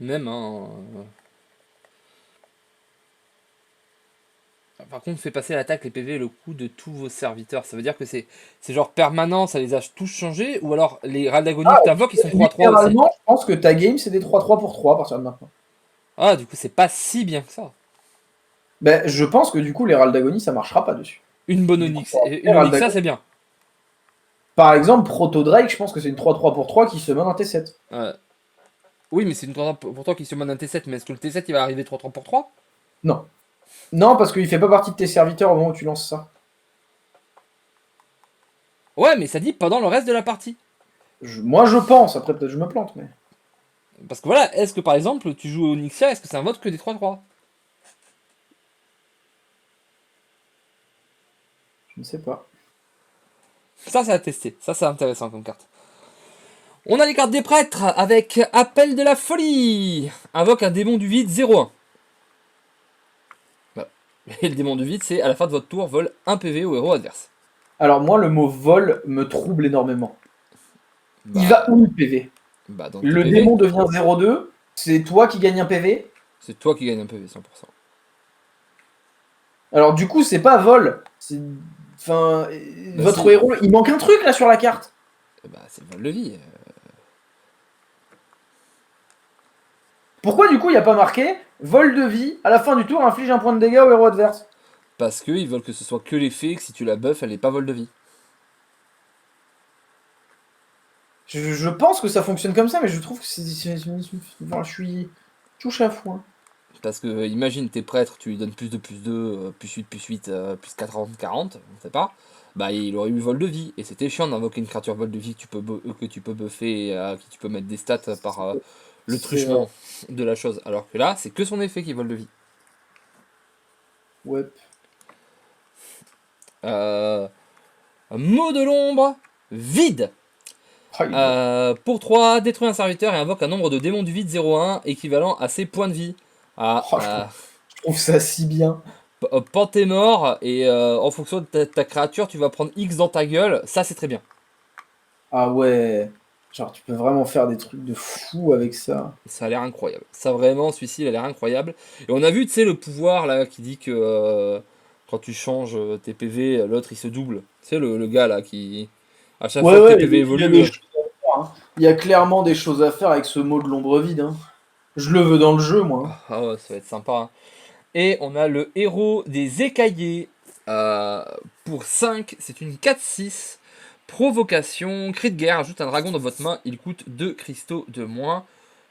A: Même, hein. Par contre, fait passer l'attaque, les PV et le coût de tous vos serviteurs. Ça veut dire que c'est genre permanent, ça les a tous changés. Ou alors les râles d'agonie que t'invoques, ils sont 3-3 aussi.
B: Littéralement, je pense que ta game c'est des 3-3 pour 3 à partir de maintenant.
A: Ah, du coup, c'est pas si bien que ça.
B: Ben, je pense que du coup, les râles d'agonie ça marchera pas dessus.
A: Une bonne
B: Du coup,
A: Onyx.
B: on va
A: Une
B: faire
A: Onyx, ça
B: Dagon.
A: c'est bien.
B: Par exemple, Proto Drake, je pense que c'est une 3-3 pour 3 qui se mène un T7.
A: Oui, mais c'est une 3-3 pour toi qui se demande un T7. Mais est-ce que le T7 il va arriver 3-3 pour 3?
B: Non. Non, parce qu'il fait pas partie de tes serviteurs au moment où tu lances ça.
A: Ouais, mais ça dit pendant le reste de la partie.
B: Moi je pense, après peut-être je me plante, mais.
A: Parce que voilà, est-ce que par exemple, tu joues Onyxia, est-ce que c'est un vote que des 3-3?
B: Je ne sais pas.
A: Ça, à tester. Ça, c'est intéressant comme carte. On a les cartes des prêtres avec Appel de la folie. Invoque un démon du vide 0-1. Voilà. Et le démon du vide, c'est à la fin de votre tour, vole 1 PV au héros adverse.
B: Alors moi, le mot vol me trouble énormément.
A: Bah,
B: Il va où le PV?
A: dans
B: Le
A: PV,
B: démon devient 0-2, c'est toi qui gagne un PV.
A: c'est toi qui gagne un PV, 100%.
B: Alors du coup, c'est pas vol. Enfin,
A: Bah,
B: votre
A: c'est-
B: héros, il manque un truc là sur la carte.
A: Bah, c'est le vol de vie.
B: Pourquoi du coup, il n'y a pas marqué vol de vie, à la fin du tour, inflige un point de dégâts au héros adverse?
A: Parce qu'ils veulent que ce soit que l'effet, que si tu la buff, elle est pas vol de vie.
B: Je pense que ça fonctionne comme ça, mais je trouve que enfin, je suis touche à foin.
A: Parce que, imagine, t'es prêtre, tu lui donnes plus de plus 2, plus 8, plus 8, plus 40, 40, on sait pas. Bah, il aurait eu vol de vie. Et c'était chiant d'invoquer une créature vol de vie que tu peux buffer et à qui tu peux mettre des stats par le
B: C'est
A: truchement de la chose. Alors que là, c'est que son effet qui vole de vie.
B: ouais.
A: Mot de l'ombre, vide. Pour 3, détruis un serviteur et invoque un nombre de démons du vide 0,1 équivalent à ses points de vie.
B: Je trouve ça si bien.
A: Quand t'es mort et en fonction de ta créature, tu vas prendre X dans ta gueule. Ça, c'est très bien.
B: Ah ouais. Genre, tu peux vraiment faire des trucs de fou avec ça.
A: Ça a l'air incroyable. Ça, vraiment, celui-ci, il a l'air incroyable. Et on a vu, tu sais, le pouvoir là qui dit que Quand tu changes tes PV, l'autre il se double. C'est le gars là qui. À chaque
B: Ouais,
A: fois que
B: ouais,
A: tes PV
B: il y a
A: évoluent.
B: des choses à faire, hein. Il y a clairement des choses à faire avec ce mot de l'ombre vide, hein. Je le veux dans le jeu, moi, hein.
A: Ah ouais, ça va être sympa, hein. Et on a le héros des écaillés. Pour 5, c'est une 4-6. Provocation, cri de guerre, ajoute un dragon dans votre main, il coûte 2 cristaux de moins.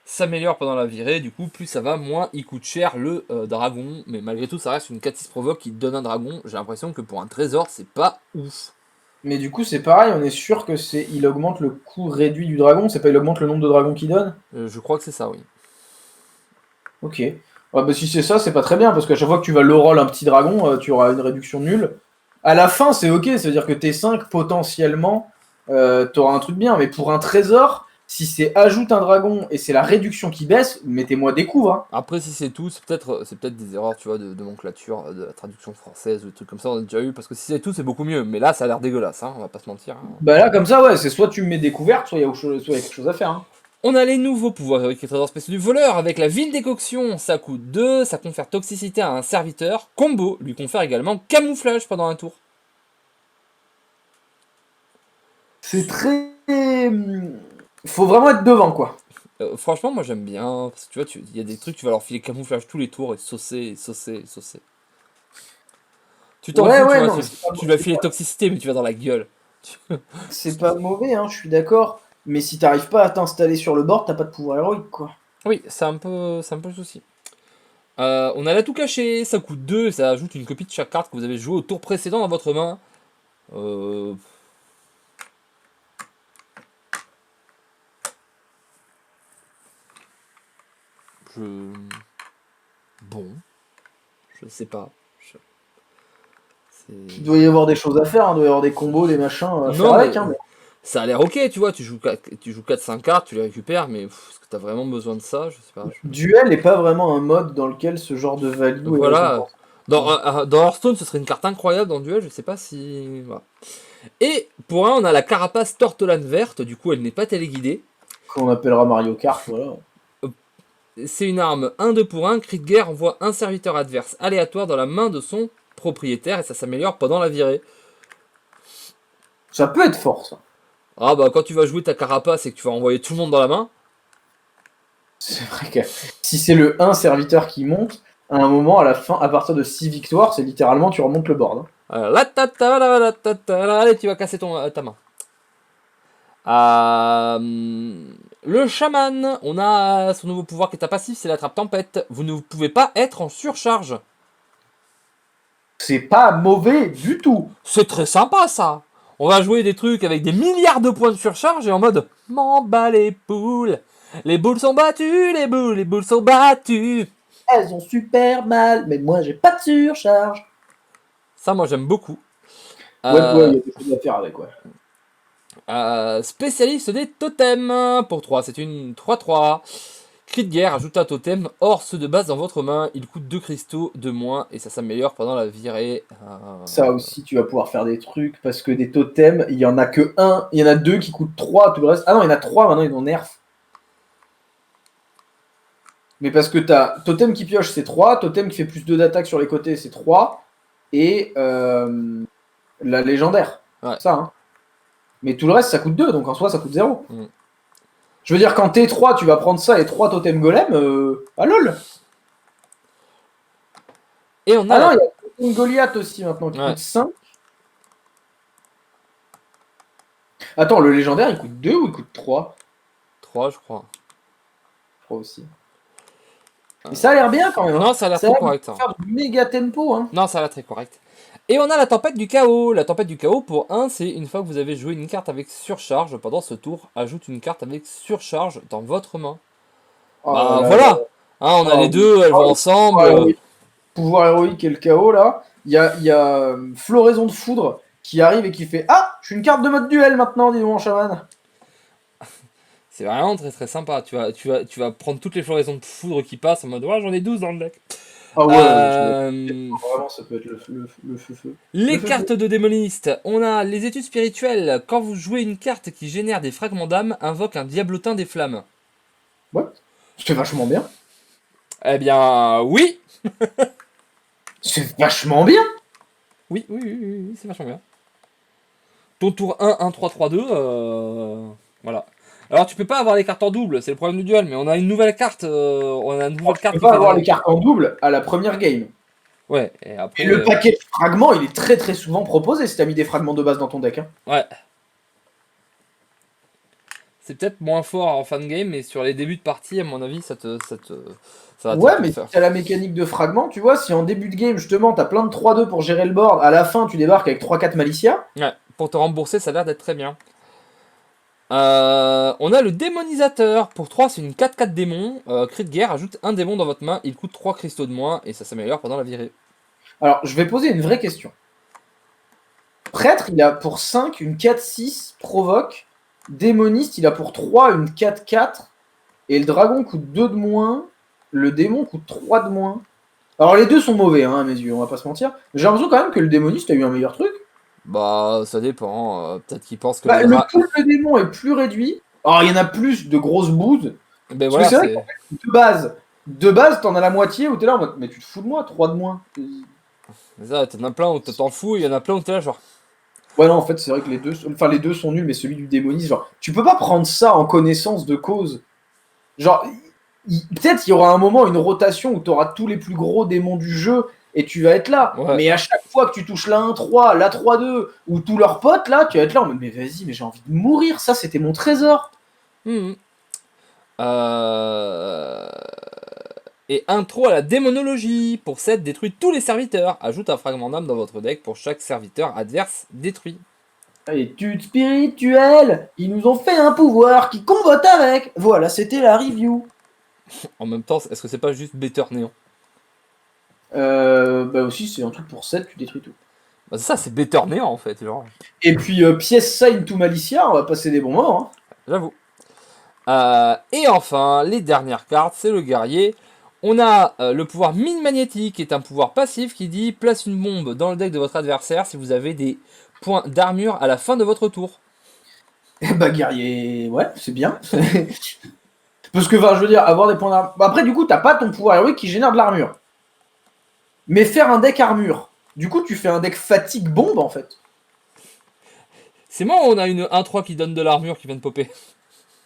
A: S'améliore pendant la virée, du coup, plus ça va, moins il coûte cher le dragon. Mais malgré tout, ça reste une 4-6 provoque qui donne un dragon. J'ai l'impression que pour un trésor, c'est pas ouf.
B: Mais du coup, c'est pareil, on est sûr que il augmente le coût réduit du dragon, c'est pas il augmente le nombre de dragons qu'il donne?
A: Je crois que c'est ça, oui.
B: Ok. Ouais, bah si c'est ça, c'est pas très bien, parce qu'à chaque fois que tu vas low roll un petit dragon, tu auras une réduction nulle. À la fin, c'est ok, c'est-à-dire que tes 5, potentiellement, t'auras un truc bien, mais pour un trésor, si c'est ajoute un dragon et c'est la réduction qui baisse, mettez-moi des coups, hein.
A: Après, si c'est tout, c'est peut-être des erreurs, tu vois, de nomenclature, de la traduction française, ou des trucs comme ça, on a déjà eu. Parce que si c'est tout, c'est beaucoup mieux. Mais là, ça a l'air dégueulasse, hein, on va pas se mentir, hein.
B: Bah là, comme ça, ouais, c'est soit tu me mets des couvertes, soit il y a quelque chose à faire, hein.
A: On a les nouveaux pouvoirs avec les trésors spéciaux du voleur. Avec la ville décoction, ça coûte 2, ça confère toxicité à un serviteur. Combo lui confère également camouflage pendant un tour.
B: C'est très. Faut vraiment être devant, quoi.
A: Franchement, moi j'aime bien. Parce que tu vois, il y a des trucs, tu vas leur filer camouflage tous les tours et saucer, et saucer, et saucer. Tu t'en
B: Ouais,
A: fous, tu
B: ouais,
A: vois,
B: non, mais
A: tu vas filer toxicité, mais tu vas dans la gueule.
B: c'est pas mauvais, hein, je suis d'accord. Mais si t'arrives pas à t'installer sur le board, t'as pas de pouvoir héroïque, quoi.
A: Oui, c'est un peu le souci. On a la tout caché, ça coûte 2, et ça ajoute une copie de chaque carte que vous avez joué au tour précédent dans votre main. Bon, je sais pas.
B: Il doit y avoir des choses à faire, hein, il doit y avoir des combos, des machins à faire avec, hein, mais...
A: Ça a l'air ok, tu vois, tu joues 4-5 cartes, tu les récupères, mais est-ce que t'as vraiment besoin de ça? Je sais pas.
B: Duel n'est pas vraiment un mode dans lequel ce genre de value est
A: Voilà.
B: récompensé.
A: Dans Hearthstone, ce serait une carte incroyable dans Duel, je sais pas si. Voilà. Et pour un, on a la carapace tortolane verte, du coup elle n'est pas téléguidée.
B: Qu'on appellera Mario Kart, voilà.
A: C'est une arme 1-2 pour 1, cri de guerre envoie un serviteur adverse aléatoire dans la main de son propriétaire et ça s'améliore pendant la virée.
B: Ça peut être fort, ça.
A: Ah bah quand tu vas jouer ta carapace et que tu vas envoyer tout le monde dans la main.
B: C'est vrai que si c'est le 1 serviteur qui monte, à un moment, à la fin, à partir de 6 victoires, c'est littéralement tu remontes le board, hein.
A: Allez, tu vas casser ta main. Le chaman, on a son nouveau pouvoir qui est un passif, c'est la trappe tempête. Vous ne pouvez pas être en surcharge.
B: C'est pas mauvais du tout.
A: C'est très sympa ça. On va jouer des trucs avec des milliards de points de surcharge et en mode m'en bats les poules. Les boules sont battues, les boules sont battues.
B: Elles ont super mal, mais moi j'ai pas de surcharge.
A: Ça, moi j'aime beaucoup.
B: Ouais, il y a des choses à faire avec, ouais.
A: Spécialiste des totems. Pour 3, c'est une 3-3. Cri de guerre, ajoute un totem hors ceux de base dans votre main. Il coûte 2 cristaux de moins et ça s'améliore pendant la virée.
B: Ça aussi, tu vas pouvoir faire des trucs parce que des totems, il y en a que un, il y en a 2 qui coûtent 3, tout le reste. Ah non, il y en a 3 maintenant, ils ont nerf. Mais parce que t'as totem qui pioche, c'est 3, totem qui fait plus 2 d'attaque sur les côtés, c'est 3, et la légendaire.
A: Ouais.
B: Ça, hein. Mais tout le reste, ça coûte 2, donc en soi, ça coûte 0.
A: Mm.
B: Je veux dire, quand t'es 3, tu vas prendre ça et 3 totems golem, ah lol.
A: Et on a
B: Ah non, il y a totem Goliath aussi maintenant qui
A: Ouais.
B: coûte 5. Attends, le légendaire, il coûte 2 ou il coûte 3?
A: 3, je crois.
B: 3 aussi. Mais ça a l'air bien quand même, hein.
A: Non, ça a l'air
B: Ça
A: très
B: a l'air
A: correct,
B: de
A: hein.
B: faire du méga tempo, hein.
A: Non, ça a l'air très correct. Et on a la tempête du chaos. La tempête du chaos, pour 1, c'est une fois que vous avez joué une carte avec surcharge pendant ce tour, ajoute une carte avec surcharge dans votre main.
B: Oh
A: Bah
B: là
A: voilà,
B: là.
A: hein, on a
B: Oh,
A: les deux, elles vont ensemble.
B: Pouvoir héroïque et le chaos, là. Il y a Floraison de Foudre qui arrive et qui fait ah, je suis une carte de mode duel maintenant, dis donc, mon chaman.
A: C'est vraiment très très sympa. Tu vas prendre toutes les floraisons de foudre qui passent en mode ouais, j'en ai 12 dans le deck.
B: Ah ouais,
A: Vraiment,
B: ça peut être le feu.
A: Les cartes de démoniste. On a les études spirituelles. Quand vous jouez une carte qui génère des fragments d'âme, invoque un diablotin des flammes.
B: Ouais, c'est vachement bien.
A: Eh bien, oui.
B: C'est vachement bien.
A: Oui, c'est vachement bien. Ton tour 1, 1, 3, 3, 2, voilà. Alors tu peux pas avoir les cartes en double, c'est le problème du duel, mais on a une nouvelle carte,
B: Tu peux pas avoir les cartes en double à la première game.
A: Ouais, et après...
B: Et le paquet de fragments, il est très très souvent proposé si t'as mis des fragments de base dans ton deck. Hein.
A: Ouais. C'est peut-être moins fort en fin de game, mais sur les débuts de partie, à mon avis, ça va
B: Ouais,
A: te
B: mais
A: faire.
B: si t'as la mécanique de fragments, tu vois, si en début de game, justement, t'as plein de 3-2 pour gérer le board, à la fin, tu débarques avec 3-4 Malicia.
A: Ouais, pour te rembourser, ça a l'air d'être très bien. On a le démonisateur. Pour 3, c'est une 4-4 démon. Cri de guerre, ajoute un démon dans votre main. Il coûte 3 cristaux de moins et ça s'améliore pendant la virée.
B: Alors, je vais poser une vraie question. Prêtre, il a pour 5 une 4-6 provoque. Démoniste, il a pour 3 une 4-4. Et le dragon coûte 2 de moins. Le démon coûte 3 de moins. Alors, les deux sont mauvais, hein, à mes yeux, on va pas se mentir. J'ai l'impression quand même que le démoniste a eu un meilleur truc.
A: Bah, ça dépend. Peut-être qu'il pense que
B: Bah, le pool de démons est plus réduit. Alors, il y en a plus de grosses bouses.
A: Ben
B: Parce
A: voilà,
B: que c'est vrai qu'en fait, de base, t'en as la moitié où t'es là en mode, mais tu te fous de moi, 3 de moins.
A: ça, t'en as plein où t'en fous, il y en a plein où t'es là, genre.
B: Ouais, non, en fait, c'est vrai que les deux sont nuls, mais celui du démoniste, genre, tu peux pas prendre ça en connaissance de cause. Genre, peut-être il y aura un moment, une rotation où t'auras tous les plus gros démons du jeu et tu vas être là.
A: Ouais.
B: Mais à chaque fois que tu touches la 1-3, la 3-2 ou tous leurs potes, là, tu vas être là en mode, mais vas-y, mais j'ai envie de mourir, ça c'était mon trésor.
A: Et intro à la démonologie. Pour 7, détruit tous les serviteurs. Ajoute un fragment d'âme dans votre deck pour chaque serviteur adverse détruit.
B: Études spirituelles, ils nous ont fait un pouvoir qui combote avec. Voilà, c'était la review.
A: En même temps, est-ce que c'est pas juste Better Néant?
B: Bah aussi, c'est un truc pour 7, tu détruis tout.
A: Bah ça, c'est Better Néant en fait, genre.
B: Et puis, pièce sign to Malicia, on va passer des bons moments. Hein.
A: J'avoue. Et enfin, les dernières cartes, c'est le guerrier. On a le pouvoir mine magnétique, qui est un pouvoir passif qui dit place une bombe dans le deck de votre adversaire si vous avez des points d'armure à la fin de votre tour.
B: Bah, guerrier, ouais, c'est bien. Parce que, enfin, je veux dire, avoir des points d'armure. Après, du coup, t'as pas ton pouvoir héroïque qui génère de l'armure. Mais faire un deck armure. Du coup, tu fais un deck fatigue bombe en fait.
A: C'est moi, on a une 1-3 qui donne de l'armure qui vient de popper.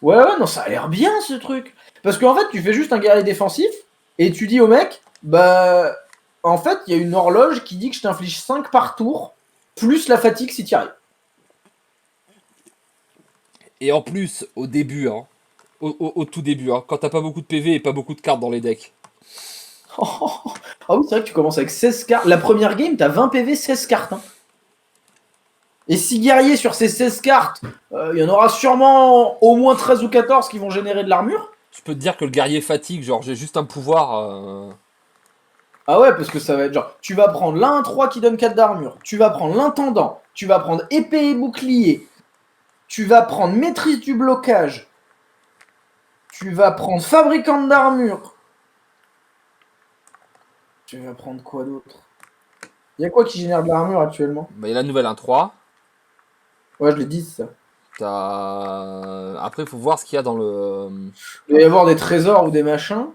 B: Ouais, non, ça a l'air bien ce truc. Parce qu'en fait, tu fais juste un guerrier défensif et tu dis au mec, bah, en fait, il y a une horloge qui dit que je t'inflige 5 par tour, plus la fatigue si tu y arrives.
A: Et en plus, au début, hein, au tout début, hein, quand t'as pas beaucoup de PV et pas beaucoup de cartes dans les decks.
B: Ah oui, c'est vrai que tu commences avec 16 cartes. La première game, t'as 20 PV, 16 cartes. Hein. Et si guerrier sur ces 16 cartes, il y en aura sûrement au moins 13 ou 14 qui vont générer de l'armure.
A: Je peux te dire que le guerrier fatigue, genre j'ai juste un pouvoir.
B: Ah ouais, parce que ça va être genre, tu vas prendre l'A1-3 qui donne 4 d'armure, tu vas prendre l'intendant, tu vas prendre épée et bouclier, tu vas prendre maîtrise du blocage, tu vas prendre fabricant d'armure, tu vas prendre quoi d'autre? Il y a quoi qui génère de l'armure actuellement?
A: Bah, il y a la nouvelle 1-3.
B: Ouais, je l'ai dit, ça.
A: Après, il faut voir ce qu'il y a dans le.
B: Il va y avoir des trésors ou des machins.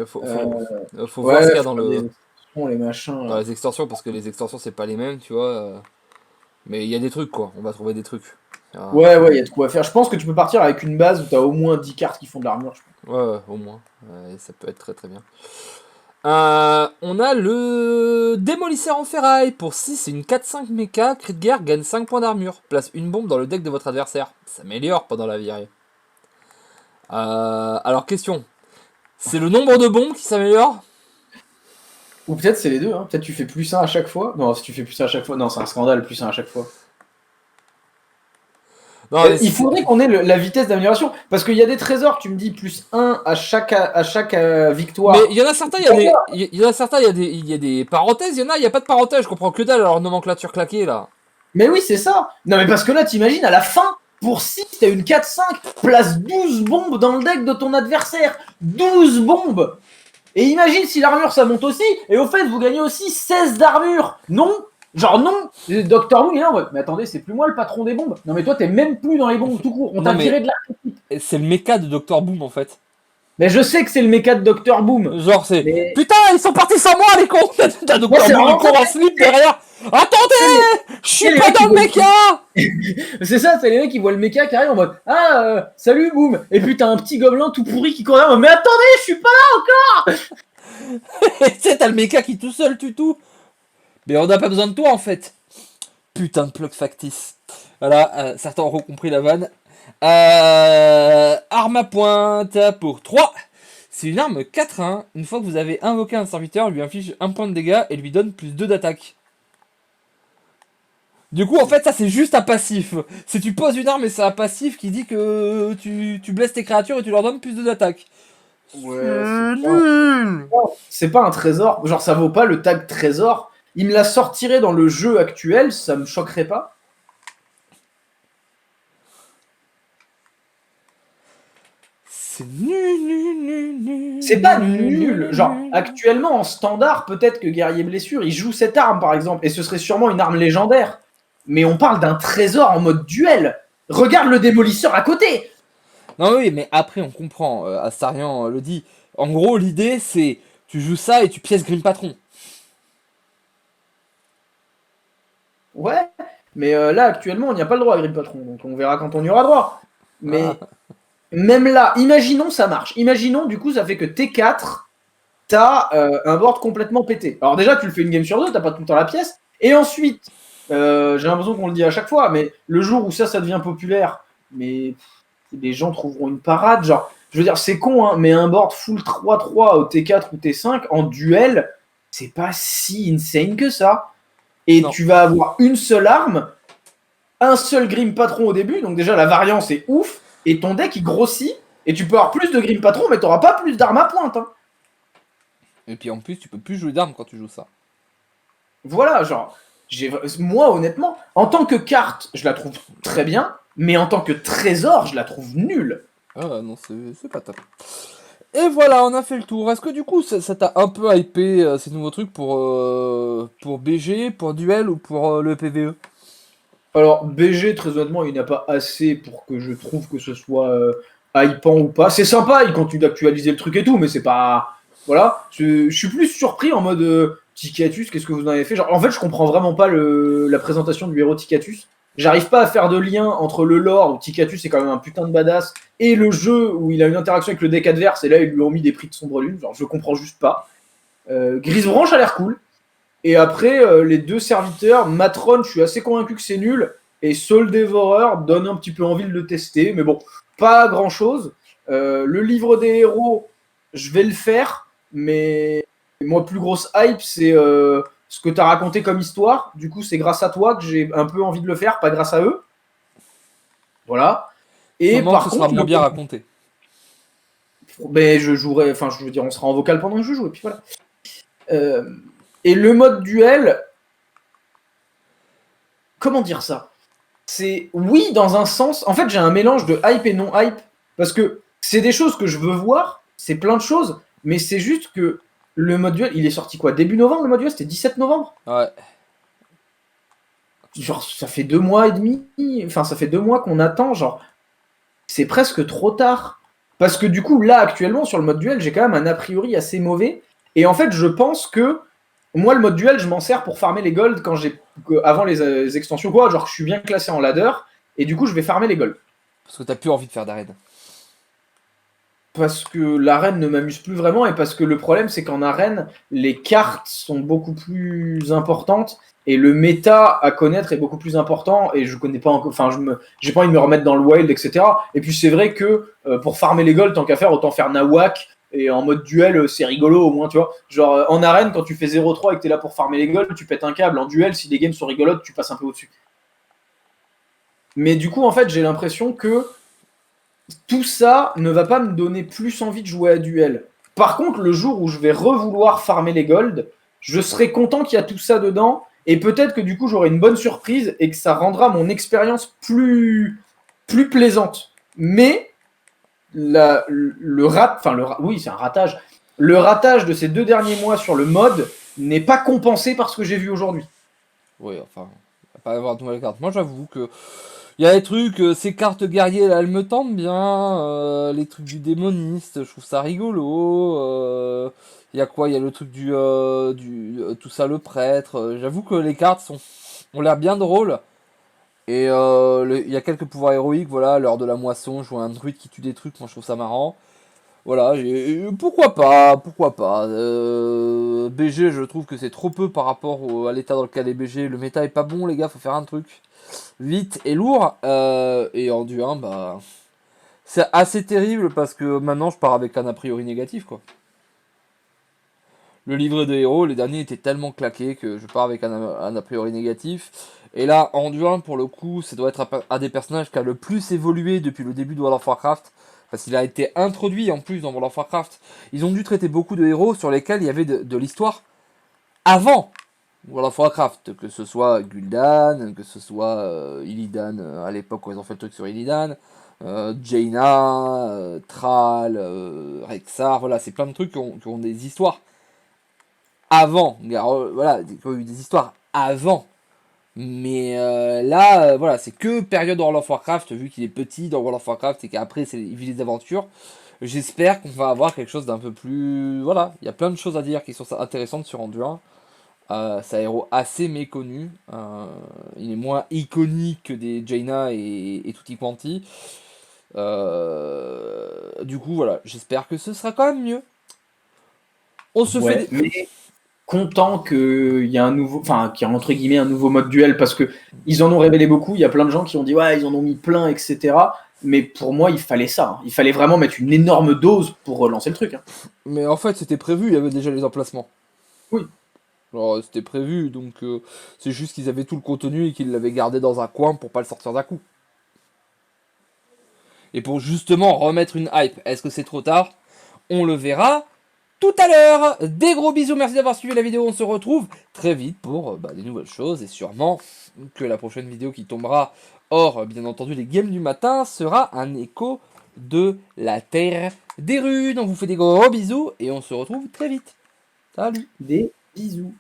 A: Faut voir ce qu'il y a dans le.
B: Les machins.
A: Dans les extensions, parce que les extensions, c'est pas les mêmes, tu vois. Mais il y a des trucs, quoi. On va trouver des trucs.
B: Ouais, il y a de quoi faire. Je pense que tu peux partir avec une base où tu as au moins 10 cartes qui font de l'armure.
A: Ouais, au moins. Ça peut être très très bien. On a le démolisseur en ferraille. Pour 6, c'est une 4-5 méca. Cri de guerre, gagne 5 points d'armure. Place une bombe dans le deck de votre adversaire. Ça s'améliore pendant la virée. Alors, question. C'est le nombre de bombes qui s'améliore?
B: Ou peut-être c'est les deux. Hein. Peut-être tu fais plus 1 à chaque fois. Non, si tu fais plus 1 à chaque fois. Non, c'est un scandale, plus 1 à chaque fois. Non, il faudrait qu'on ait la vitesse d'amélioration. Parce qu'il y a des trésors, tu me dis plus 1 à chaque victoire.
A: Mais il y en a certains, il y a des parenthèses, il y en a, il n'y a pas de parenthèses. Je comprends que dalle, alors nomenclature claquée là.
B: Mais oui, c'est ça. Non, mais parce que là, t'imagines, à la fin, pour 6, t'as une 4-5, place 12 bombes dans le deck de ton adversaire. 12 bombes. Et imagine si l'armure ça monte aussi, et au fait, vous gagnez aussi 16 d'armure. Non. Genre non, Docteur Who il est là en mode, mais attendez, c'est plus moi le patron des bombes. Non mais toi t'es même plus dans les bombes tout court, on t'a viré de la...
A: C'est le méca de Dr Boom en fait.
B: Mais je sais que c'est le méca de Docteur Boom.
A: Genre c'est... Mais... Putain, ils sont partis sans moi les cons. T'as Dr Boom qui court en slip derrière. Attendez, Je suis pas dans le méca.
B: C'est ça, c'est les mecs qui voient le méca qui arrive en mode ah, salut, boum. Et puis t'as un petit gobelin tout pourri qui court derrière. Mais attendez, je suis pas là.
A: Et tu sais, t'as le méca qui tout seul tue tout. Mais on n'a pas besoin de toi en fait. Putain de plug factice. Voilà, certains auront compris la vanne. Arme à pointe pour 3. C'est une arme 4-1. Une fois que vous avez invoqué un serviteur, lui inflige 1 point de dégâts et lui donne plus 2 d'attaque. Du coup, en fait, ça c'est juste un passif. Si tu poses une arme et c'est un passif qui dit que tu blesses tes créatures et tu leur donnes plus 2 d'attaque.
B: Ouais,
A: Nul.
B: c'est pas un trésor. Genre, ça vaut pas le tag trésor. Il me la sortirait dans le jeu actuel, ça me choquerait pas.
A: C'est nul.
B: C'est pas nul. Genre, actuellement, en standard, peut-être que Guerrier Blessure, il joue cette arme, par exemple, et ce serait sûrement une arme légendaire. Mais on parle d'un trésor en mode duel. Regarde le démolisseur à côté.
A: Non, oui, mais après, on comprend. Astarian le dit. En gros, l'idée, c'est tu joues ça et tu pièces Grim Patron.
B: Ouais, mais là, actuellement, on n'y a pas le droit à Grim Patron, donc on verra quand on y aura droit. Mais même là, imaginons ça marche. Imaginons, du coup, ça fait que T4, t'as un board complètement pété. Alors déjà, tu le fais une game sur deux, t'as pas tout le temps la pièce. Et ensuite, j'ai l'impression qu'on le dit à chaque fois, mais le jour où ça devient populaire, mais les gens trouveront une parade. Genre, je veux dire, c'est con, hein, mais un board full 3-3 au T4 ou T5 en duel, c'est pas si insane que ça. Et
A: Non.
B: tu vas avoir une seule arme, un seul Grim Patron au début, donc déjà la variance est ouf, et ton deck il grossit, et tu peux avoir plus de Grim Patron, mais t'auras pas plus d'armes à pointe. Hein.
A: Et puis en plus, tu peux plus jouer d'armes quand tu joues ça.
B: Voilà, genre, moi honnêtement, en tant que carte, je la trouve très bien, mais en tant que trésor, je la trouve nulle.
A: Ah non, c'est pas top. Et voilà, on a fait le tour. Est-ce que du coup, ça t'a un peu hypé ces nouveaux trucs pour BG, pour Duel ou pour le PVE?
B: Alors, BG, très honnêtement, il n'y a pas assez pour que je trouve que ce soit hypant ou pas. C'est sympa, il continue d'actualiser le truc et tout, mais c'est pas. Voilà. Je suis plus surpris en mode Ticatus, qu'est-ce que vous en avez fait? Genre, en fait, je comprends vraiment pas la présentation du héros Ticatus. J'arrive pas à faire de lien entre le lore où Ticatus est quand même un putain de badass et le jeu où il a une interaction avec le deck adverse et là ils lui ont mis des prix de sombre lune. Genre, je comprends juste pas. Grisebranche a l'air cool. Et après, les deux serviteurs, Matron, je suis assez convaincu que c'est nul. Et Soul Devourer donne un petit peu envie de le tester. Mais bon, pas grand chose. Le livre des héros, je vais le faire. Mais moi, plus grosse hype, c'est ce que tu as raconté comme histoire. Du coup, c'est grâce à toi que j'ai un peu envie de le faire, pas grâce à eux. Voilà. Et
A: Sûrement
B: par
A: que ce sera
B: contre,
A: moins bien raconté.
B: mais je jouerai, enfin, je veux dire, on sera en vocal pendant que je joue. Et puis voilà. Et le mode duel, comment dire ça? C'est oui dans un sens. En fait, j'ai un mélange de hype et non hype parce que c'est des choses que je veux voir, c'est plein de choses, mais c'est juste que le mode duel, il est sorti quoi? Début novembre, le mode duel, c'était 17 novembre?
A: Ouais.
B: Genre, ça fait 2 mois et demi, enfin, ça fait 2 mois qu'on attend, genre, c'est presque trop tard. Parce que du coup, là, actuellement, sur le mode duel, j'ai quand même un a priori assez mauvais. Et en fait, je pense que moi, le mode duel, je m'en sers pour farmer les golds quand avant les extensions, quoi. Genre, je suis bien classé en ladder, et du coup, je vais farmer les golds.
A: Parce que t'as plus envie de faire d'arène.
B: Parce que l'arène ne m'amuse plus vraiment, et parce que le problème, c'est qu'en arène, les cartes sont beaucoup plus importantes, et le méta à connaître est beaucoup plus important, et je connais pas encore, enfin, j'ai pas envie de me remettre dans le wild, etc. Et puis, c'est vrai que pour farmer les golds, tant qu'à faire, autant faire Nawak. Et en mode duel, c'est rigolo au moins, tu vois. Genre, en arène, quand tu fais 0-3 et que t'es là pour farmer les golds, tu pètes un câble. En duel, si les games sont rigolotes, tu passes un peu au-dessus. Mais du coup, en fait, j'ai l'impression que tout ça ne va pas me donner plus envie de jouer à duel. Par contre, le jour où je vais revouloir farmer les golds, je serai content qu'il y a tout ça dedans. Et peut-être que du coup, j'aurai une bonne surprise et que ça rendra mon expérience plus plaisante. Mais oui, c'est un ratage. Le ratage de ces 2 derniers mois sur le mode n'est pas compensé par ce que j'ai vu aujourd'hui.
A: Oui, enfin, il va pas avoir de nouvelles cartes. Moi, j'avoue que il y a des trucs, ces cartes guerriers là, elles me tentent bien. Les trucs du démoniste, je trouve ça rigolo. Il y a quoi? Il y a le truc tout ça, le prêtre. J'avoue que les cartes sont ont l'air bien drôles. Et il y a quelques pouvoirs héroïques, voilà, lors de la moisson, je vois un druide qui tue des trucs, moi je trouve ça marrant. Voilà, pourquoi pas, pourquoi pas. BG, je trouve que c'est trop peu par rapport à l'état dans lequel est BG. Le méta est pas bon, les gars, faut faire un truc vite et lourd. Et en du 1, bah, c'est assez terrible parce que maintenant je pars avec un a priori négatif, quoi. Le livret de héros, les derniers étaient tellement claqués que je pars avec un a priori négatif. Et là, en du 1, pour le coup, ça doit être un des personnages qui a le plus évolué depuis le début de World of Warcraft. Parce qu'il a été introduit en plus dans World of Warcraft. Ils ont dû traiter beaucoup de héros sur lesquels il y avait de l'histoire avant World of Warcraft. Que ce soit Gul'dan, que ce soit Illidan, à l'époque où ils ont fait le truc sur Illidan. Jaina, Thrall, Rexxar, voilà, c'est plein de trucs qui ont des histoires avant, voilà, qui ont eu des histoires avant. Mais là, voilà, c'est que période World of Warcraft, vu qu'il est petit dans World of Warcraft et qu'après il vit des aventures. J'espère qu'on va avoir quelque chose d'un peu plus... Voilà, il y a plein de choses à dire qui sont intéressantes sur Anduin. C'est un héros assez méconnu. Il est moins iconique que des Jaina et Tutti Quanti. Du coup, voilà, j'espère que ce sera quand même mieux. On se
B: Ouais,
A: fait des...
B: mais content qu'il y a un nouveau, enfin, qu'il y a entre guillemets un nouveau mode duel parce que ils en ont révélé beaucoup. Il y a plein de gens qui ont dit ouais, ils en ont mis plein, etc. Mais pour moi, il fallait ça. Hein. Il fallait vraiment mettre une énorme dose pour relancer le truc. Hein.
A: Mais en fait, c'était prévu, il y avait déjà les emplacements.
B: Oui.
A: Alors, c'était prévu, donc c'est juste qu'ils avaient tout le contenu et qu'ils l'avaient gardé dans un coin pour pas le sortir d'un coup. Et pour justement remettre une hype, est-ce que c'est trop tard? On le verra tout à l'heure. Des gros bisous, merci d'avoir suivi la vidéo, on se retrouve très vite pour des nouvelles choses et sûrement que la prochaine vidéo qui tombera, hors bien entendu les games du matin, sera un écho de la Terre des Runes. On vous fait des gros bisous et on se retrouve très vite. Salut.
B: Des bisous.